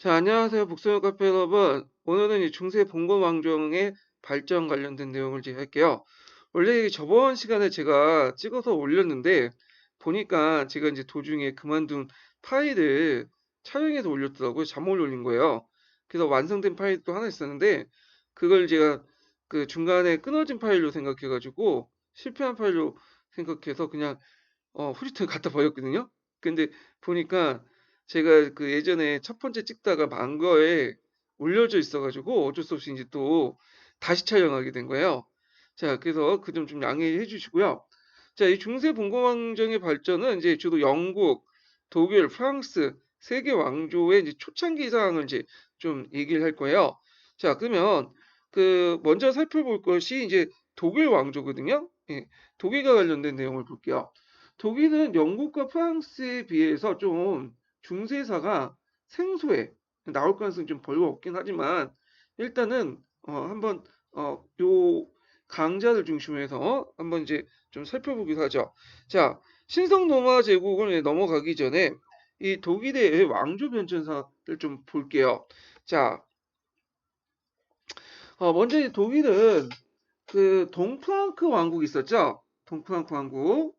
자, 안녕하세요. 북소유 카페 여러분. 오늘은 이 중세 봉건 왕정의 발전 관련된 내용을 이제 할게요. 원래 저번 시간에 제가 찍어서 올렸는데 보니까 제가 이제 도중에 그만둔 파일을 촬영해서 올렸더라고요. 잘못 올린 거예요. 그래서 완성된 파일이 또 하나 있었는데 그걸 제가 그 중간에 끊어진 파일로 생각해가지고 실패한 파일로 생각해서 그냥 후리트를 갖다 버렸거든요. 근데 보니까 제가 그 예전에 첫 번째 찍다가 만 거에 올려져 있어가지고 어쩔 수 없이 이제 또 다시 촬영하게 된 거예요. 자, 그래서 그 점 좀 양해해 주시고요. 자, 이 중세 봉건왕정의 발전은 이제 주로 영국, 독일, 프랑스 세계 왕조의 이제 초창기 사항을 이제 좀 얘기를 할 거예요. 자, 그러면 그 먼저 살펴볼 것이 이제 독일 왕조거든요. 예, 독일과 관련된 내용을 볼게요. 독일은 영국과 프랑스에 비해서 좀 중세사가 생소해. 나올 가능성이 좀 별로 없긴 하지만 일단은 한번 요 강자를 중심으로 해서 한번 이제 좀 살펴보기로 하죠. 자, 신성 로마 제국을 넘어가기 전에 이 독일의 왕조 변천사를 좀 볼게요. 자, 먼저 이 독일은 그 동프랑크 왕국이 있었죠. 동프랑크 왕국.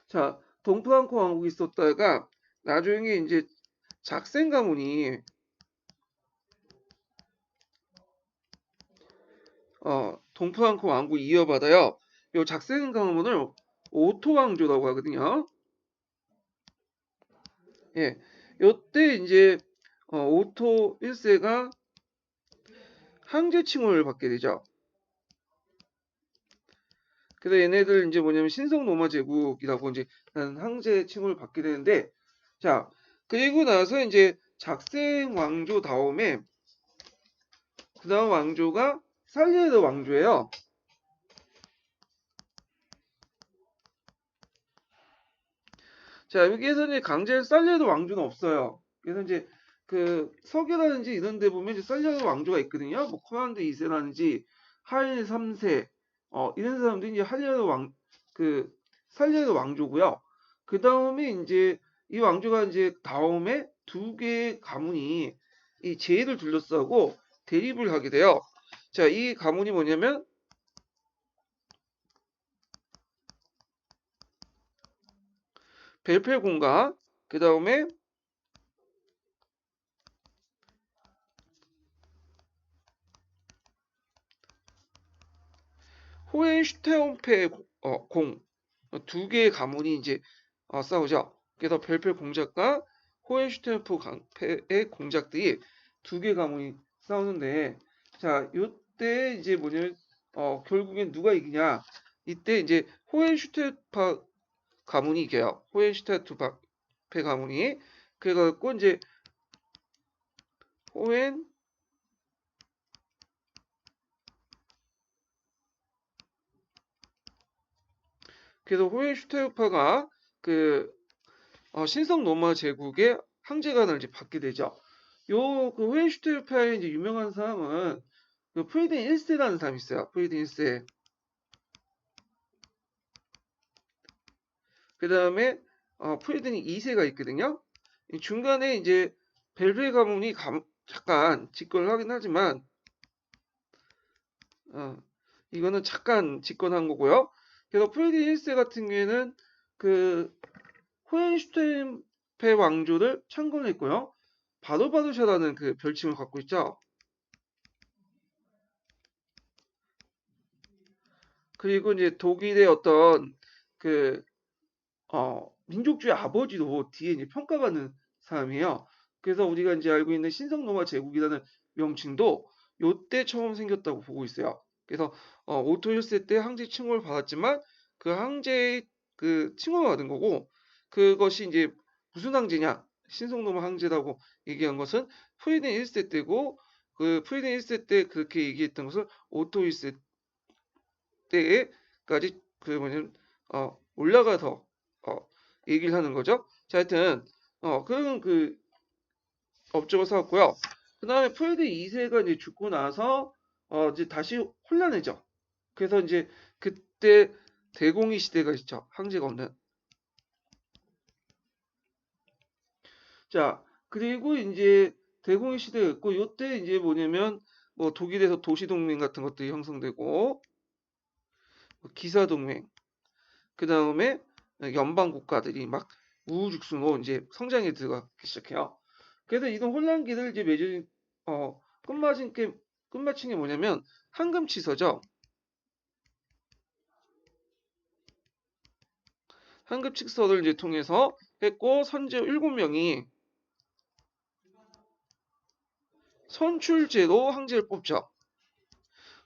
자, 동프랑크 왕국이 있었다가 나중에 이제 작센 가문이 동프랑크 왕국 이어받아요. 요 작센 가문을 오토 왕조라고 하거든요. 예, 요때 이제 오토 1세가 황제 칭호를 받게 되죠. 그래서 얘네들 이제 뭐냐면 신성 로마 제국이라고 이제 황제 칭호를 받게 되는데, 자, 그리고 나서 이제 작센 왕조 다음에 그 다음 왕조가 살리에르 왕조예요. 자, 여기에서 이제 강제 살리에르 왕조는 없어요. 그래서 이제 그 서기라든지 이런 데 보면 이제 살리에르 왕조가 있거든요. 뭐 코란드 2세라든지 하일 3세 이런 사람들이 이제 할리에르 그 살리에르 왕조고요. 그 다음에 이제 이 왕조가 이제 다음에 두 개의 가문이 이 제의를 둘러싸고 대립을 하게 돼요. 자, 이 가문이 뭐냐면 벨펠공가, 그 다음에 호헨슈테인페 공, 두 개의 가문이 이제 싸우죠. 그래서 벨펠 공작과 호헨슈테인페의 공작들이 두 개의 가문이 싸우는데, 자, 요때 이제 뭐냐면 결국엔 누가 이기냐? 이때 이제 호헨슈테인파 가문이 이겨요. 호헨슈테인페 가문이. 그래갖고 이제 호헨 그래서 호헨슈테인파가 그 신성 로마 제국의 황제관을 이제 받게 되죠. 요 그 호헨슈테인파의 이제 유명한 사람은 그 프리든 1세라는 사람이 있어요. 프리든 1세. 그 다음에 프리든 2세가 있거든요. 이 중간에 이제 벨르 가문이 잠깐 집권을 하긴 하지만 어, 이거는 잠깐 집권한 거고요. 그래서 프리든 1세 같은 경우에는 그 호헨슈테인페 왕조를 창건했고요. 바도바도샤라는 그 별칭을 갖고 있죠. 그리고 이제 독일의 어떤 그 민족주의 아버지로 뒤에 이제 평가받는 사람이에요. 그래서 우리가 이제 알고 있는 신성로마 제국이라는 명칭도 요때 처음 생겼다고 보고 있어요. 그래서 오토 1세 때 황제 칭호를 받았지만 그 황제의 그 칭호를 받은 거고 그것이 이제 무슨 황제냐? 신성로마 황제라고 얘기한 것은 프리든 1세 때고 그 프리든 1세 때 그렇게 얘기했던 것을 오토 1세 때까지 그 뭐냐면 올라가서 어, 얘기를 하는 거죠. 자, 하여튼 그런 그 업적을 쌓았고요. 그 다음에 프레드 2세가 이제 죽고 나서 이제 다시 혼란해져. 그래서 이제 그때 대공의 시대가 있죠. 황제가 없는. 자, 그리고 이제 대공의 시대가 있고, 요때 이제 뭐냐면, 뭐 독일에서 도시동맹 같은 것들이 형성되고, 뭐 기사동맹, 그 다음에 연방 국가들이 막 우후죽순으로 이제 성장에 들어가기 시작해요. 그래서 이런 혼란기를 이제 맺은, 끝마친 게 뭐냐면, 황금치서죠. 황금치서를 이제 통해서 했고, 선조 7명이 선출제로 황제를 뽑죠.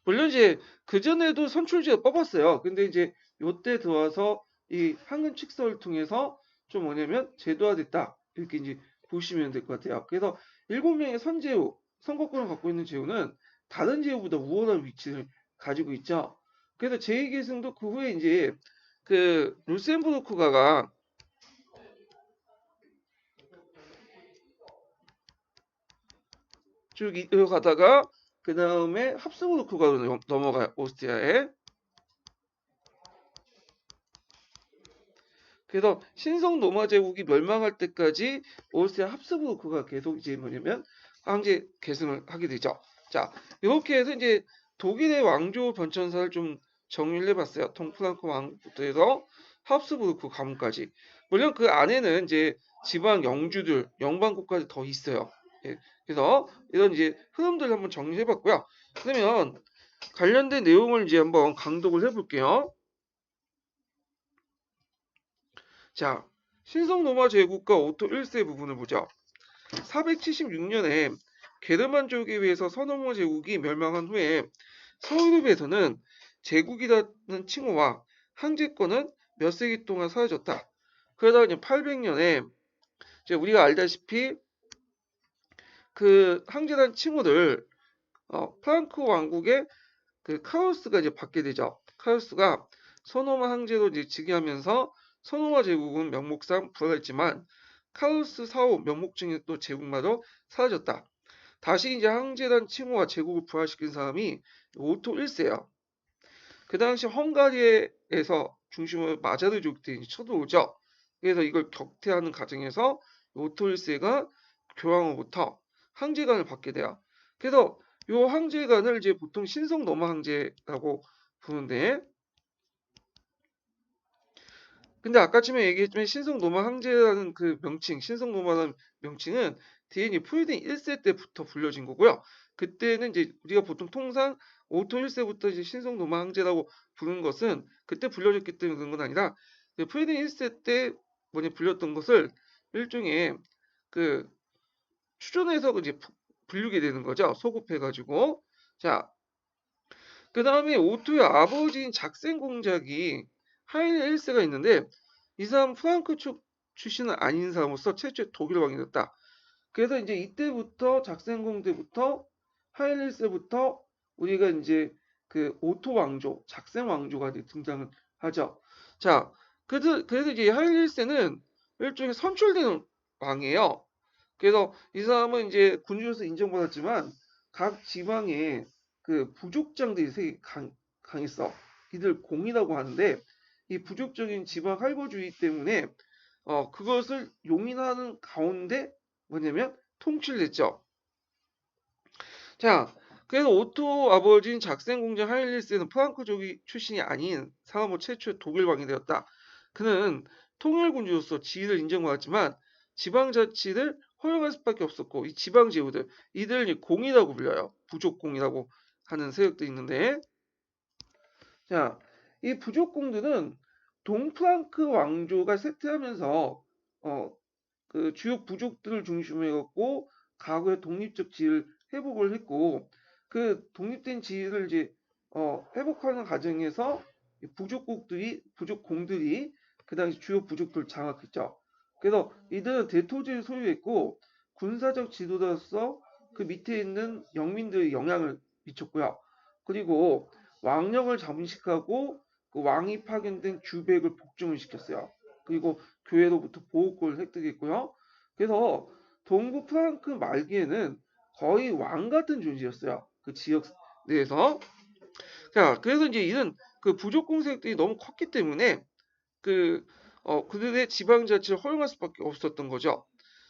물론 이제 그전에도 선출제로 뽑았어요. 근데 이제 요때 들어와서 이 황금 칙서를 통해서 좀 뭐냐면 제도화됐다. 이렇게 이제 보시면 될 것 같아요. 그래서 7명의 선제후, 선거권을 갖고 있는 제후는 다른 제후보다 우월한 위치를 가지고 있죠. 그래서 제2계승도 그 후에 이제 그 루셈부르크가가 쭉 이어가다가 그 다음에 합스부르크가 넘어가요. 오스트리아에. 그래서 신성 로마 제국이 멸망할 때까지 오스트리아 합스부르크가 계속 이제 뭐냐면 황제 계승을 하게 되죠. 자, 이렇게 해서 이제 독일의 왕조 변천사를 좀 정리를 해봤어요. 동프랑크 왕부터 해서 합스부르크 가문까지. 물론 그 안에는 이제 지방 영주들, 영방 국가들이 더 있어요. 예, 그래서 이런 이제 흐름들을 한번 정리해봤고요. 그러면 관련된 내용을 이제 한번 강독을 해볼게요. 자, 신성 로마 제국과 오토 1세 부분을 보죠. 476년에 게르만족에 의해서 서로마 제국이 멸망한 후에 서유럽에서는 제국이라는 칭호와 황제권은 몇 세기 동안 사라졌다. 그러다가 이제 800년에 이제 우리가 알다시피 그 황제라는 칭호를 프랑크 왕국의 그 카우스가 이제 받게 되죠. 카우스가 소노마 황제로 이제 즉위하면서 소노마 제국은 명목상 부활했지만 카우스 사후 명목증이 또 제국마저 사라졌다. 다시 이제 황제란 칭호와 제국을 부활시킨 사람이 오토 1세야. 그 당시 헝가리에서 중심으로 마자르 족들이 쳐들어오죠. 그래서 이걸 격퇴하는 과정에서 오토 1세가 교황으로부터 황제관을 받게 돼요. 그래서 요 황제관을 이제 보통 신성 로마 황제라고 부르는데, 근데 아까 전에 얘기했지만 신성 로마 황제라는 그 명칭, 신성 로마라는 명칭은 뒤에 프리덴 1세 때부터 불려진 거고요. 그때는 이제 우리가 보통 통상 오토 1세부터 이제 신성 로마 황제라고 부르는 것은 그때 불려졌기 때문에 그런 건 아니라 프리덴 1세 때 뭐냐 불렸던 것을 일종의 그 추존해서 이제 불리게 되는 거죠. 소급해가지고. 자, 그 다음에 오토의 아버지인 작센 공작이 하인리 1세가 있는데 이 사람 프랑크 쪽 출신은 아닌 사람으로서 최초의 독일 왕이 됐다. 그래서 이제 이때부터 작센 공대부터 하인리 1세부터 우리가 이제 그 오토 왕조, 작센 왕조가 등장을 하죠. 자, 그래서 이제 하인리 1세는 일종의 선출된 왕이에요. 그래서 이 사람은 이제 군주로서 인정받았지만 각 지방에 그 부족장들이 되게 강했어. 이들 공이라고 하는데 이 부족적인 지방 할거주의 때문에 그것을 용인하는 가운데 뭐냐면 통치를 했죠. 자, 그래서 오토 아버지인 작센 공장 하일리스는 프랑크족이 출신이 아닌 사람으로 최초의 독일 왕이 되었다. 그는 통일군주로서 지위를 인정받았지만 지방자치를 허용할 수밖에 없었고 이 지방제후들 이들을 공이라고 불려요. 부족공이라고 하는 세력도 있는데, 자, 이 부족공들은 동프랑크 왕조가 쇠퇴하면서 그 주요 부족들을 중심으로 해갖고 과거의 독립적 지위를 회복을 했고 그 독립된 지위를 이제 회복하는 과정에서 부족공들이 그 당시 주요 부족들을 장악했죠. 그래서 이들은 대토지를 소유했고 군사적 지도자로서 그 밑에 있는 영민들의 영향을 미쳤고요. 그리고 왕령을 잠식하고 그 왕이 파견된 주백을 복종을 시켰어요. 그리고 교회로부터 보호권을 획득했고요. 그래서 동부 프랑크 말기에는 거의 왕 같은 존재였어요. 그 지역 내에서. 자, 그래서 이제 이런 그 부족 공세력들이 너무 컸기 때문에 그들의 지방 자치를 허용할 수밖에 없었던 거죠.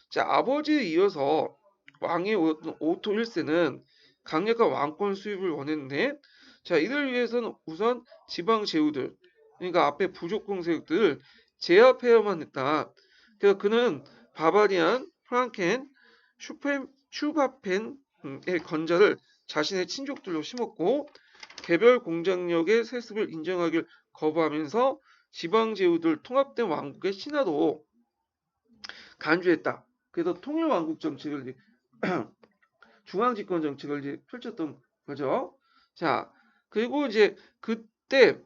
자, 아버지에 이어서 왕의 오토 1세는 강력한 왕권 수립을 원했는데, 자, 이를 위해서는 우선 지방 제후들, 그러니까 앞에 부족공 세력들을 제압해야만 했다. 그래서 그는 바바리안, 프랑켄, 슈바펜의 건자를 자신의 친족들로 심었고, 개별 공작력의 세습을 인정하길 거부하면서 지방 제후들 통합된 왕국의 신화도 간주했다. 그래서 통일왕국 정책을 이제 중앙집권 정책을 이제 펼쳤던 거죠. 자, 그리고 이제 그때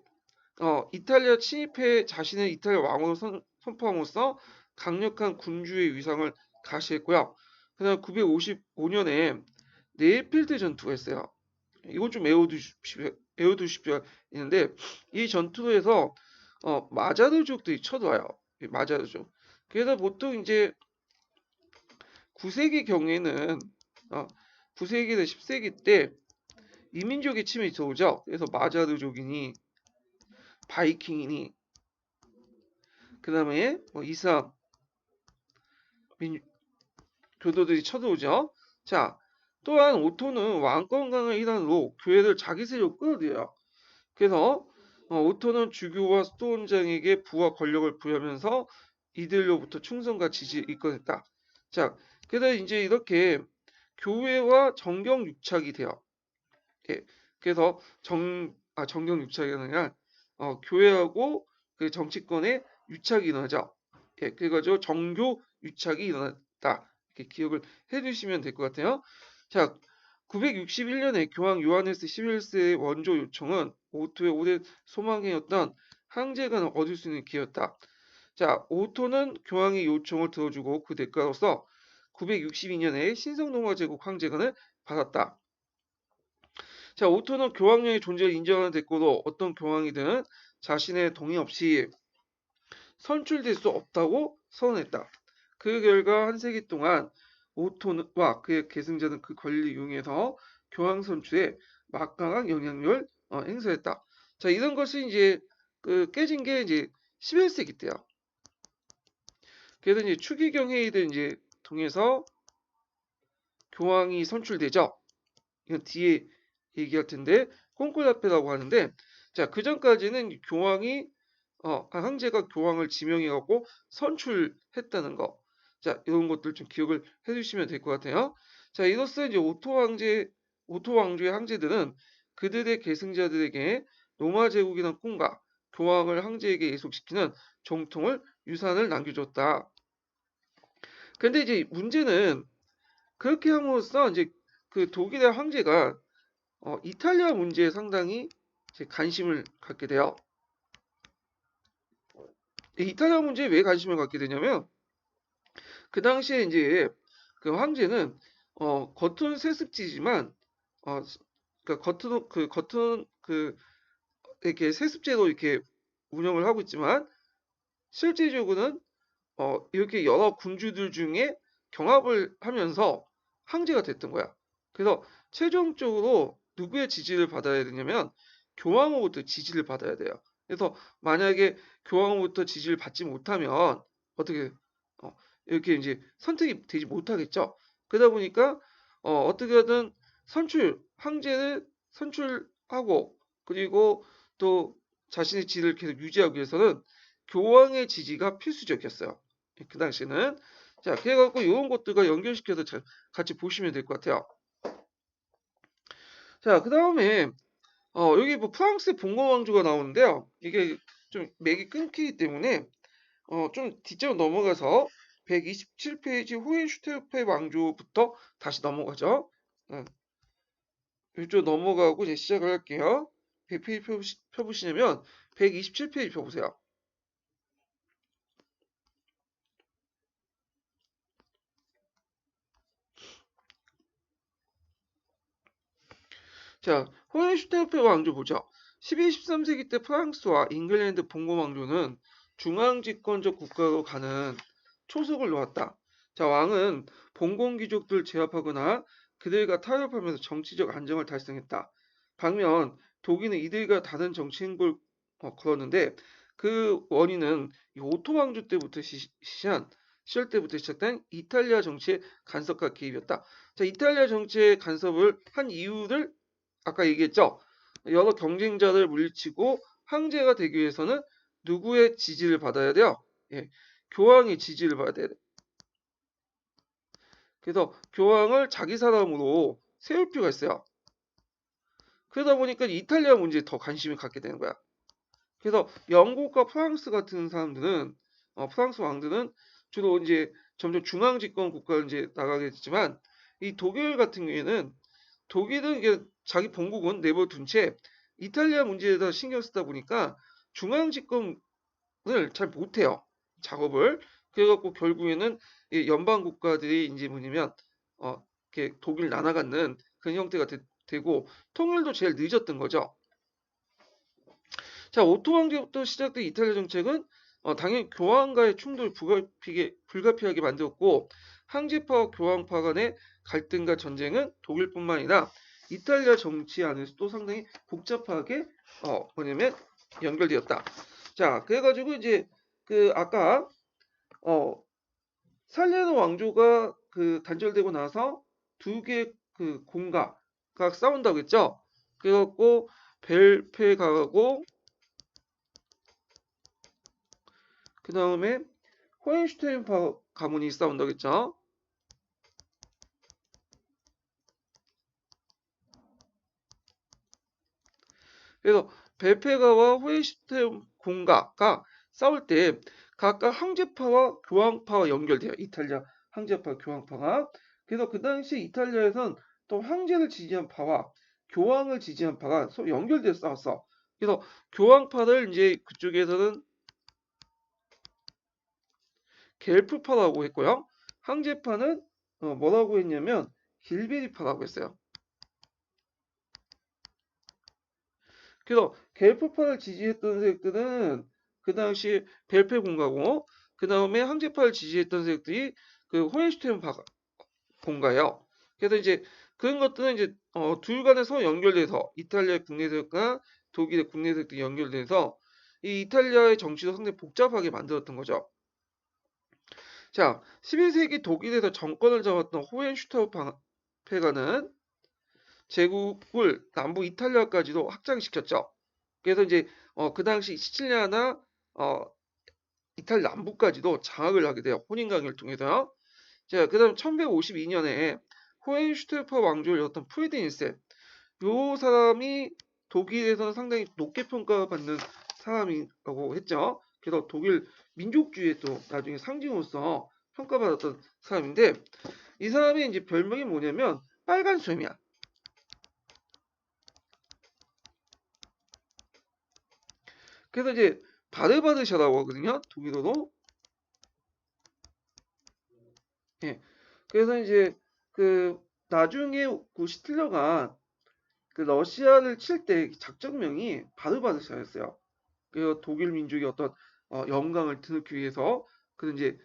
이탈리아 침입해 자신의 이탈리아 왕으로 선포함으로써 강력한 군주의 위상을 가시했고요. 그다음 955년에 네필드 전투가 있어요. 이건 좀 외워두십시오 있는데 이 전투에서 마자르족들이 쳐들어와요. 마자르족. 그래서 보통 이제 9세기 경에는 9세기나 10세기 때 이민족의 침입이 들어오죠. 그래서 마자르족이니 바이킹이니 그다음에 이슬람 교도들이 쳐들어오죠. 자, 또한 오토는 왕권강의 일환으로 교회를 자기 세력으로 끌어들여요. 그래서 오토는 주교와 수도원장에게 부와 권력을 부여하면서 이들로부터 충성과 지지를 이끌어냈다. 자, 그래서 이제 이렇게 교회와 정경 유착이 돼요. 예, 그래서 정경 유착이 아니라 교회하고 그 정치권의 유착이 일어나죠. 예, 그래가지고 정교 유착이 일어났다. 이렇게 기억을 해두시면 될 것 같아요. 자, 961년에 교황 요하네스 11세의 원조 요청은 오토의 오랜 소망이었던 항제가 얻을 수 있는 기회였다. 자, 오토는 교황의 요청을 들어주고 그 대가로서 962년에 신성로마 제국 황제관을 받았다. 자, 오토는 교황령의 존재를 인정하는 대가로 어떤 교황이든 자신의 동의 없이 선출될 수 없다고 선언했다. 그 결과 한 세기 동안 오토와 그의 계승자는 그 권리를 이용해서 교황 선출에 막강한 영향력을 행사했다. 자, 이런 것이 이제 깨진 게 이제 11세기 때요. 그래서 이제 추기경 회의를 이제 통해서 교황이 선출되죠. 이건 뒤에 얘기할 텐데 콘콜라페라고 하는데, 자, 그 전까지는 교황이 황제가 교황을 지명해갖고 선출했다는 거. 자, 이런 것들 좀 기억을 해주시면 될 것 같아요. 자, 이로써 이제 오토 왕조의 황제들은 그들의 계승자들에게 로마 제국이란 꿈과 교황을 황제에게 예속시키는 정통을 유산을 남겨줬다. 근데 이제 문제는 그렇게 함으로써 이제 그 독일의 황제가 이탈리아 문제에 상당히 이제 관심을 갖게 돼요. 이탈리아 문제에 왜 관심을 갖게 되냐면 그 당시에 이제 그 황제는 겉은 세습지지만 그러니까 겉은 이렇게 세습제도 이렇게 운영을 하고 있지만 실질적으로는 이렇게 여러 군주들 중에 경합을 하면서 황제가 됐던 거야. 그래서 최종적으로 누구의 지지를 받아야 되냐면 교황으로부터 지지를 받아야 돼요. 그래서 만약에 교황으로부터 지지를 받지 못하면 어떻게 이렇게 이제 선택이 되지 못하겠죠. 그러다 보니까 어떻게든 황제를 선출하고 그리고 또 자신의 지위를 계속 유지하기 위해서는 교황의 지지가 필수적이었어요. 그 당시에는. 자, 그래갖고 이런 것들과 연결시켜서 같이 보시면 될 것 같아요. 자, 그 다음에 여기 뭐 프랑스의 봉건 왕조가 나오는데요. 이게 좀 맥이 끊기기 때문에 좀 뒷장으로 넘어가서 127페이지 호헨슈테르페 왕조부터 다시 넘어가죠. 이쪽 넘어가고 이제 시작을 할게요. 100페이지 펴보시냐면 127페이지 펴보세요. 자, 호헨슈테르페 왕조 보죠. 12, 13세기 때 프랑스와 잉글랜드 봉건 왕조는 중앙집권적 국가로 가는 초석을 놓았다. 자, 왕은 봉건 귀족들을 제압하거나 그들과 타협하면서 정치적 안정을 달성했다. 반면 독일은 이들과 다른 정치 행보를 걸었는데 그 원인은 이 오토 왕조 때부터 시시한 시절 때부터 시작된 이탈리아 정치의 간섭과 개입이었다. 자, 이탈리아 정치의 간섭을 한 이유를 아까 얘기했죠. 여러 경쟁자를 물리치고 황제가 되기 위해서는 누구의 지지를 받아야 돼요? 예, 교황의 지지를 받아야 돼. 그래서 교황을 자기 사람으로 세울 필요가 있어요. 그러다 보니까 이탈리아 문제에 더 관심을 갖게 되는 거야. 그래서 영국과 프랑스 같은 사람들은 프랑스 왕들은 주로 이제 점점 중앙 집권 국가를 이제 나가게 됐지만 이 독일 같은 경우에는 독일은 이게 자기 본국은 내버려둔 채 이탈리아 문제에다 신경 쓰다 보니까 중앙 집권을 잘 못해요. 작업을. 그래갖고 결국에는 이 연방 국가들이 이제 뭐냐면 이렇게 독일 나눠갖는 그런 형태가 되고 통일도 제일 늦었던 거죠. 자, 오토 왕제부터 시작된 이탈리아 정책은 당연히 교황과의 충돌을 불가피하게 만들었고 황제파와 교황파 간의 갈등과 전쟁은 독일뿐만 아니라 이탈리아 정치 안에서도 상당히 복잡하게 뭐냐면 연결되었다. 자, 그래가지고 이제 그 아까 살레노 왕조가 그 단절되고 나서 두 개 그 공가가 싸운다고 했죠. 그래갖고 벨페가고 그 다음에 호헨슈타인 가문이 싸운다고 했죠. 그래서 벨페가와 호헨슈타인 공가가 싸울 때 각각 황제파와 교황파와 연결돼요. 이탈리아 황제파, 교황파가. 그래서 그 당시 이탈리아에선 또 황제를 지지한 파와 교황을 지지한 파가 서로 연결돼서 싸웠어. 그래서 교황파를 이제 그쪽에서는 겔프파라고 했고요. 황제파는 뭐라고 했냐면 길베리파라고 했어요. 그래서 겔프파를 지지했던 세력들은 그 당시 벨페 공가고 그 다음에 황제파를 지지했던 세력들이 그 호헨슈타인 공가예요. 그래서 이제 그런 것들은 이제 둘 간에서 연결돼서 이탈리아 국내 세력과 독일의 국내 세력들이 연결돼서 이 이탈리아의 정치도 상당히 복잡하게 만들었던 거죠. 자, 11세기 독일에서 정권을 잡았던 호헨슈타우페가는 제국을 남부 이탈리아까지도 확장시켰죠. 그래서 이제 그 당시 시칠리아나 어, 이탈리아 남부까지도 장악을 하게 돼요. 혼인관계를 통해서요. 자, 그다음 1152년에 호헨슈타우페 왕조를 였던 프리드리히 1세. 요 사람이 독일에서는 상당히 높게 평가받는 사람이라고 했죠. 그래서 독일 민족주의의 또 나중에 상징으로서 평가받았던 사람인데 이 사람이 이제 별명이 뭐냐면 빨간 쇠이야. 그래서 이제 바르바르샤라고 하거든요. 독일어로. 예. 그래서 이제 그 나중에 그 시틀러가 그 러시아를 칠 때 작전명이 바르바르샤였어요. 그 독일 민족의 어떤 영광을 드높기 위해서 그 이제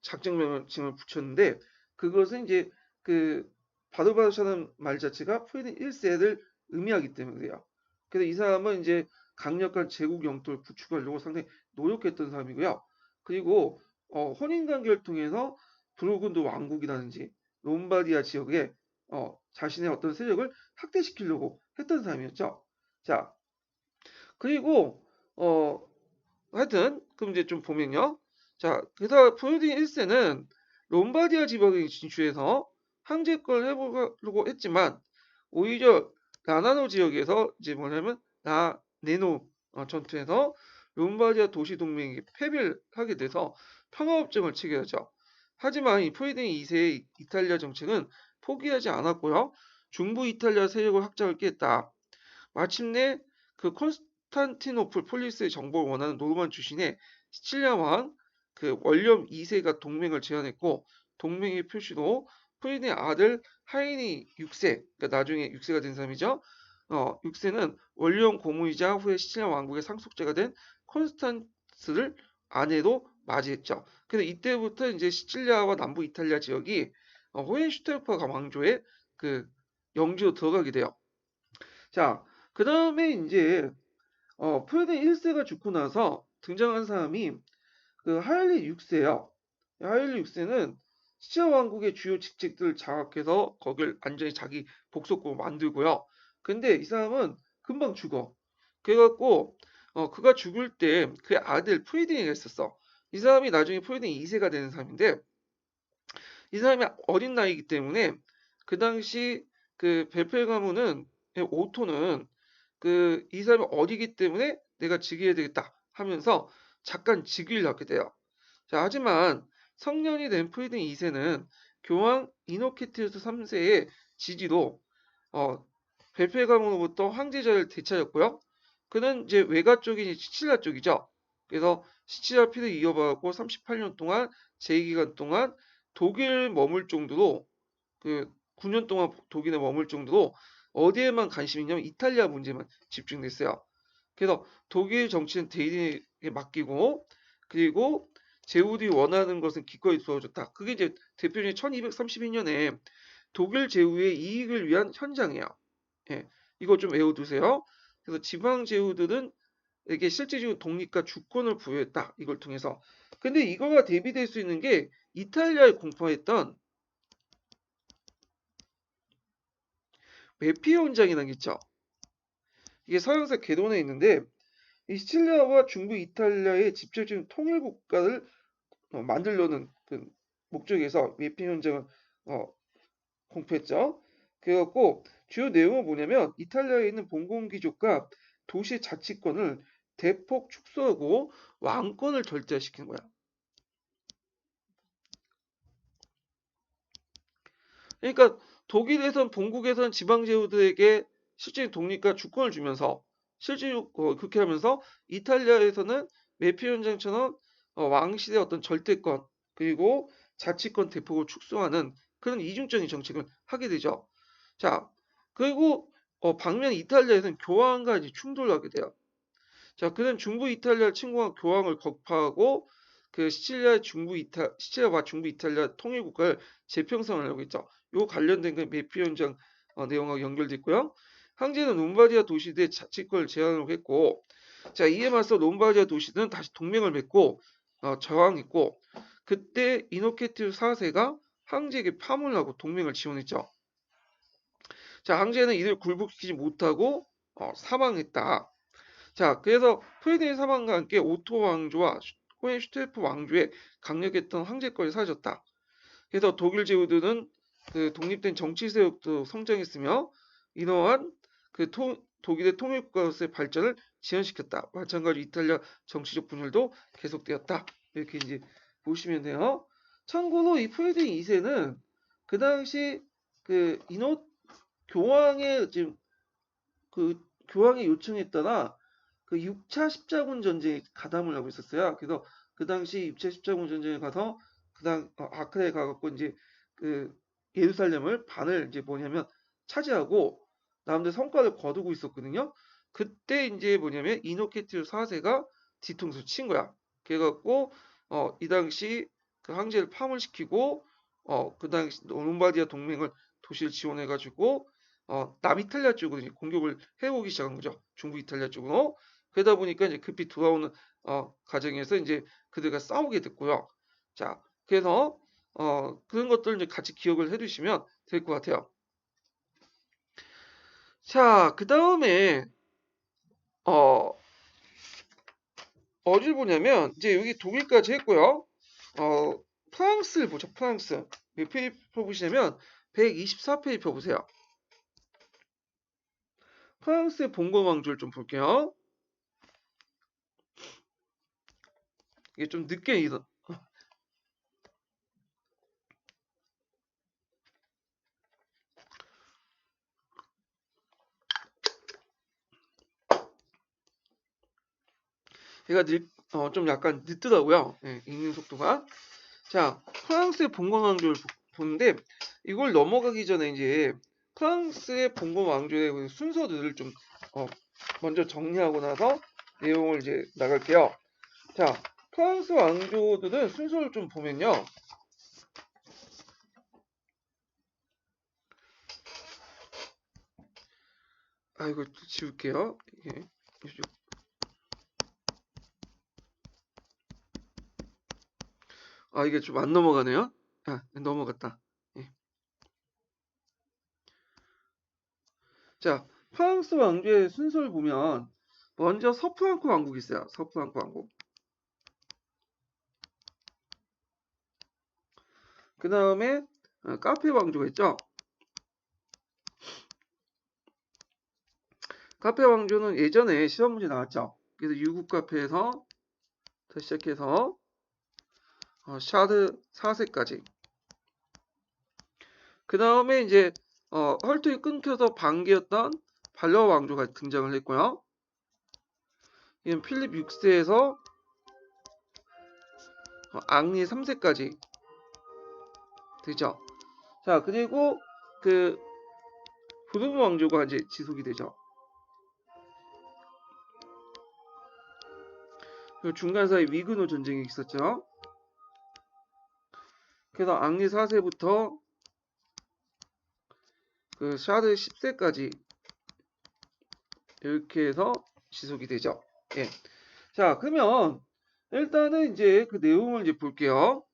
작전명을 지을 붙였는데 그것은 이제 그 바르바르샤는 말 자체가 프리드 1세를 의미하기 때문에 그래요. 그래서 이 사람은 이제 강력한 제국 영토를 구축하려고 상당히 노력했던 사람이고요. 그리고 혼인 관계를 통해서 부르곤드 왕국이라든지 롬바디아 지역에 자신의 어떤 세력을 확대시키려고 했던 사람이었죠. 자, 그리고 어 하여튼 그럼 이제 좀 보면요. 자, 그래서 프로딘 1세는 롬바디아 지방에 진출해서 황제권을 해보려고 했지만 오히려 라나노 지역에서 이제 뭐냐면 라네노 전투에서 롬바디아 도시 동맹이 패배를 하게 돼서 평화협정을 체결하죠. 하지만 이 프로딘 2세의 이탈리아 정책은 포기하지 않았고요. 중부 이탈리아 세력을 확장을 깼다. 마침내 그 콘스탄티노플 폴리스의 정복을 원하는 노르만 출신의 시칠리아 왕 그 월렴 2세가 동맹을 제안했고 동맹의 표시로 프리드의 아들 하이니 6세, 그러니까 나중에 6세가 된 사람이죠. 6세는 월렴 고모이자 후에 시칠리아 왕국의 상속자가 된 콘스탄스를 아내로 맞이했죠. 그래서 이때부터 이제 시칠리아와 남부 이탈리아 지역이 호헨슈타우페 왕조의 그 영지로 들어가게 돼요. 자, 그 다음에 이제 프레드 1세가 죽고 나서 등장한 사람이 그 하일리 6세예요. 하일리 6세는 시차 왕국의 주요 직책들을 장악해서 거길 완전히 자기 복속국으로 만들고요. 근데 이 사람은 금방 죽어. 그래갖고 그가 죽을 때 그의 아들 프리딩이가 있었어. 이 사람이 나중에 프리딩 2세가 되는 사람인데 이 사람이 어린 나이이기 때문에 그 당시 그 벨펠 가문은 오토는 그 이 사람이 어리기 때문에 내가 즉위해야 되겠다 하면서 잠깐 즉위를 하게 돼요. 자, 하지만 성년이 된 프리딩 2세는 교황 이노케티우스 3세의 지지로 어, 벨페 가문으로부터 황제자를 되찾았고요. 그는 이제 외가 쪽인 시칠리아 쪽이죠. 그래서 시칠리아 피를 이어받았고 38년 동안 제2기간 동안 독일 머물 정도로 그 9년 동안 독일에 머물 정도로 어디에만 관심이 있냐면 이탈리아 문제만 집중됐어요. 그래서 독일 정치는 대인에게 맡기고 그리고 제후들이 원하는 것은 기꺼이 도와줬다. 그게 이제 대표적인 1232년에 독일 제후의 이익을 위한 현장이에요. 예, 이거 좀 외워두세요. 그래서 지방 제후들은 에게 실질적으로 독립과 주권을 부여했다. 이걸 통해서. 근데 이거가 대비될 수 있는 게 이탈리아에 공포했던 메피오 현장이라는 게 있죠. 이게 서양사 개론에 있는데 이 시칠리아와 중부 이탈리아의 직접적인 통일 국가를 만들려는 그 목적에서 메피오 현장을 어, 공표했죠. 그래갖고 주요 내용은 뭐냐면 이탈리아에 있는 봉건귀족과 도시 자치권을 대폭 축소하고 왕권을 절제시키는 거야. 그러니까 독일에선 본국에선 지방 제후들에게 실질적 독립과 주권을 주면서 실질적 그렇게 하면서 이탈리아에서는 메피 현장처럼 왕실의 어떤 절대권 그리고 자치권 대폭을 축소하는 그런 이중적인 정책을 하게 되죠. 자, 그리고 반면 이탈리아에서는 교황과 이제 충돌을 하게 돼요. 자, 그는 중부 이탈리아 침공한 교황을 격파하고 그 시칠리아와 중부 이탈리아 통일 국가를 재평성을 하고 있죠. 요 관련된 그 메피 현장 내용하고 연결됐고요. 황제는 롬바디아 도시들의 자치권을 제한을 했고, 자 이에 맞서 롬바디아 도시들은 다시 동맹을 맺고 저항했고, 그때 이노케티우 4세가 황제에게 파문을 하고 동맹을 지원했죠. 자, 황제는 이를 굴복시키지 못하고 사망했다. 자, 그래서 프레드의 사망과 함께 오토 왕조와 호헨슈테르프 왕조의 강력했던 황제권이 사라졌다. 그래서 독일 제후들은 그 독립된 정치 세력도 성장했으며 이러한 그 독일의 통일국가로서의 발전을 지연시켰다. 마찬가지로 이탈리아 정치적 분열도 계속되었다. 이렇게 이제 보시면 돼요. 참고로 이 프레드 2세는 그 당시 그 인호 교황의 지금 그 교황의 요청에 따라 그 6차 십자군 전쟁에 가담을 하고 있었어요. 그래서 그 당시 6차 십자군 전쟁에 가서 그다음 아크라에 가갖고 이제 그 예루살렘을 반을 이제 뭐냐면 차지하고 남들 성과를 거두고 있었거든요. 그때 이제 뭐냐면 이노케티우 4세가 뒤통수 친 거야. 그래갖고 이 당시 그 황제를 파문시키고 그 당시 롬바디아 동맹을 도시를 지원해가지고 남이탈리아 쪽으로 이제 공격을 해오기 시작한 거죠. 중부 이탈리아 쪽으로. 그러다 보니까 이제 급히 돌아오는 과정에서 이제 그들과 싸우게 됐고요. 자, 그래서 그런 것들을 이제 같이 기억을 해두시면 될 것 같아요. 자, 그 다음에 어, 어디를 보냐면 이제 여기 독일까지 했고요. 프랑스를 보죠. 프랑스 몇 페이지 펴보시냐면 124페이지 펴보세요. 프랑스의 봉건 왕조를 좀 볼게요. 이게 좀 늦게 얘가 좀 약간 늦더라고요. 예, 읽는 속도가. 자, 프랑스의 봉건 왕조를 보는데 이걸 넘어가기 전에 이제 프랑스의 봉건 왕조의 그 순서들을 좀 먼저 정리하고 나서 내용을 이제 나갈게요. 자, 프랑스 왕조들은 순서를 좀 보면요. 이거 지울게요. 예. 아, 이게 좀 안 넘어가네요. 아, 넘어갔다. 예. 자, 프랑스 왕조의 순서를 보면 먼저 서프랑크 왕국이 있어요. 서프랑크 왕국. 그 다음에 카페 왕조가 있죠. 카페 왕조는 예전에 시험 문제 나왔죠. 그래서 유국 카페에서 시작해서 샤드 4세까지. 그 다음에 이제 혈통이 끊겨서 반기였던 발러 왕조가 등장을 했고요. 이건 필립 6세에서 앙리 3세까지 되죠. 자, 그리고 그 부르브 왕조가 이제 지속이 되죠. 그리고 중간 사이 위그노 전쟁이 있었죠. 그래서 앙리 4세부터 그 샤드 10세까지 이렇게 해서 지속이 되죠. 예. 자, 그러면 일단은 이제 그 내용을 이제 볼게요.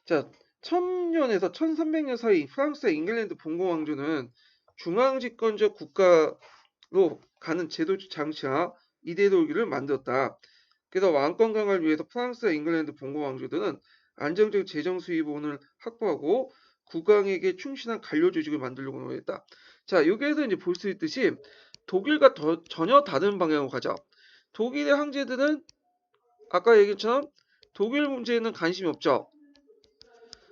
자, 1000년에서 1300년 사이 프랑스와 잉글랜드 봉건 왕조는 중앙집권적 국가로 가는 제도적 장치와 이데올기를 만들었다. 그래서 왕권 강화를 위해서 프랑스와 잉글랜드 봉건 왕조들은 안정적 재정 수입원을 확보하고 국왕에게 충실한 관료 조직을 만들려고 노력했다. 자, 여기에서 이제 볼 수 있듯이 독일과 전혀 다른 방향으로 가죠. 독일의 황제들은 아까 얘기했처럼 독일 문제에는 관심이 없죠.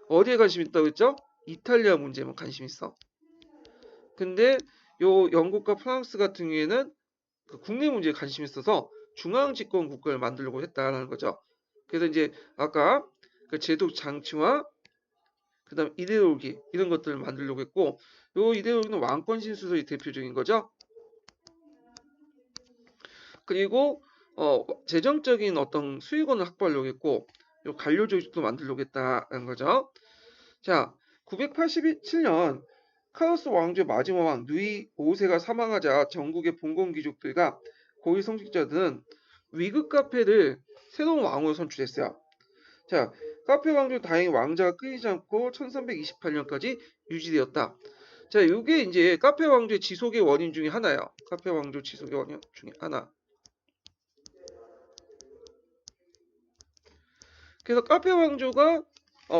어디에 관심 있다고 했죠? 이탈리아 문제에만 관심 있어. 근데 요 영국과 프랑스 같은 경우에는 그 국내 문제에 관심이 있어서 중앙 집권 국가를 만들려고 했다라는 거죠. 그래서 이제 아까 그 제도 장치와 그다음 이데올기 이런 것들을 만들려고 했고, 요 이데올기는 왕권 신수설이 대표적인 거죠. 그리고 재정적인 어떤 수익원을 확보하려고 했고, 요 관료 조직도 만들려고 했다는 거죠. 자, 987년 카로스 왕조의 마지막 왕 루이 5세가 사망하자 전국의 봉건 귀족들과 고위 성직자들은 위그 카페를 새로운 왕으로 선출했어요. 자, 카페 왕조 다행히 왕자가 끊이지 않고 1328년까지 유지되었다. 자, 이게 이제 카페 왕조의 지속의 원인 중에 하나예요. 카페 왕조 지속의 원인 중에 하나. 그래서 카페 왕조가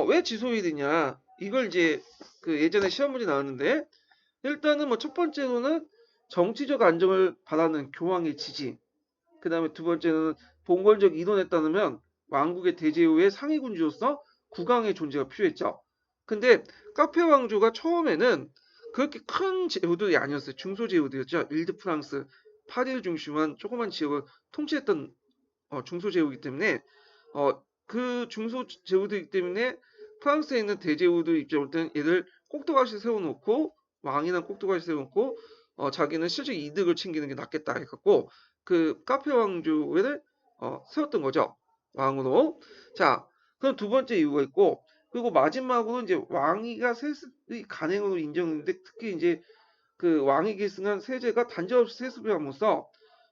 왜 지속이 되냐? 이걸 이제 그 예전에 시험 문제 나왔는데, 일단은 뭐 첫 번째로는 정치적 안정을 바라는 교황의 지지. 그 다음에 두 번째는 봉건적 이론에 따르면 왕국의 대제후의 상위군주로서 국왕의 존재가 필요했죠. 근데 카페 왕조가 처음에는 그렇게 큰 제후들이 아니었어요. 중소제후들이었죠. 일드 프랑스, 파리를 중심한 조그만 지역을 통치했던 중소제후이기 때문에 그 중소제후들이기 때문에 프랑스에 있는 대제후들 입장을 때는 얘를 꼭두각시 세워놓고 왕이나 꼭두각시 세워놓고 자기는 실질 이득을 챙기는 게 낫겠다 해갖고 그 카페 왕조를 세웠던 거죠. 왕으로. 자, 그럼 두 번째 이유가 있고, 그리고 마지막으로 이제 왕위가 세습이 간행으로 인정했는데, 특히 이제 그 왕위 계승한 세제가 단죄없이 세습이 함으로써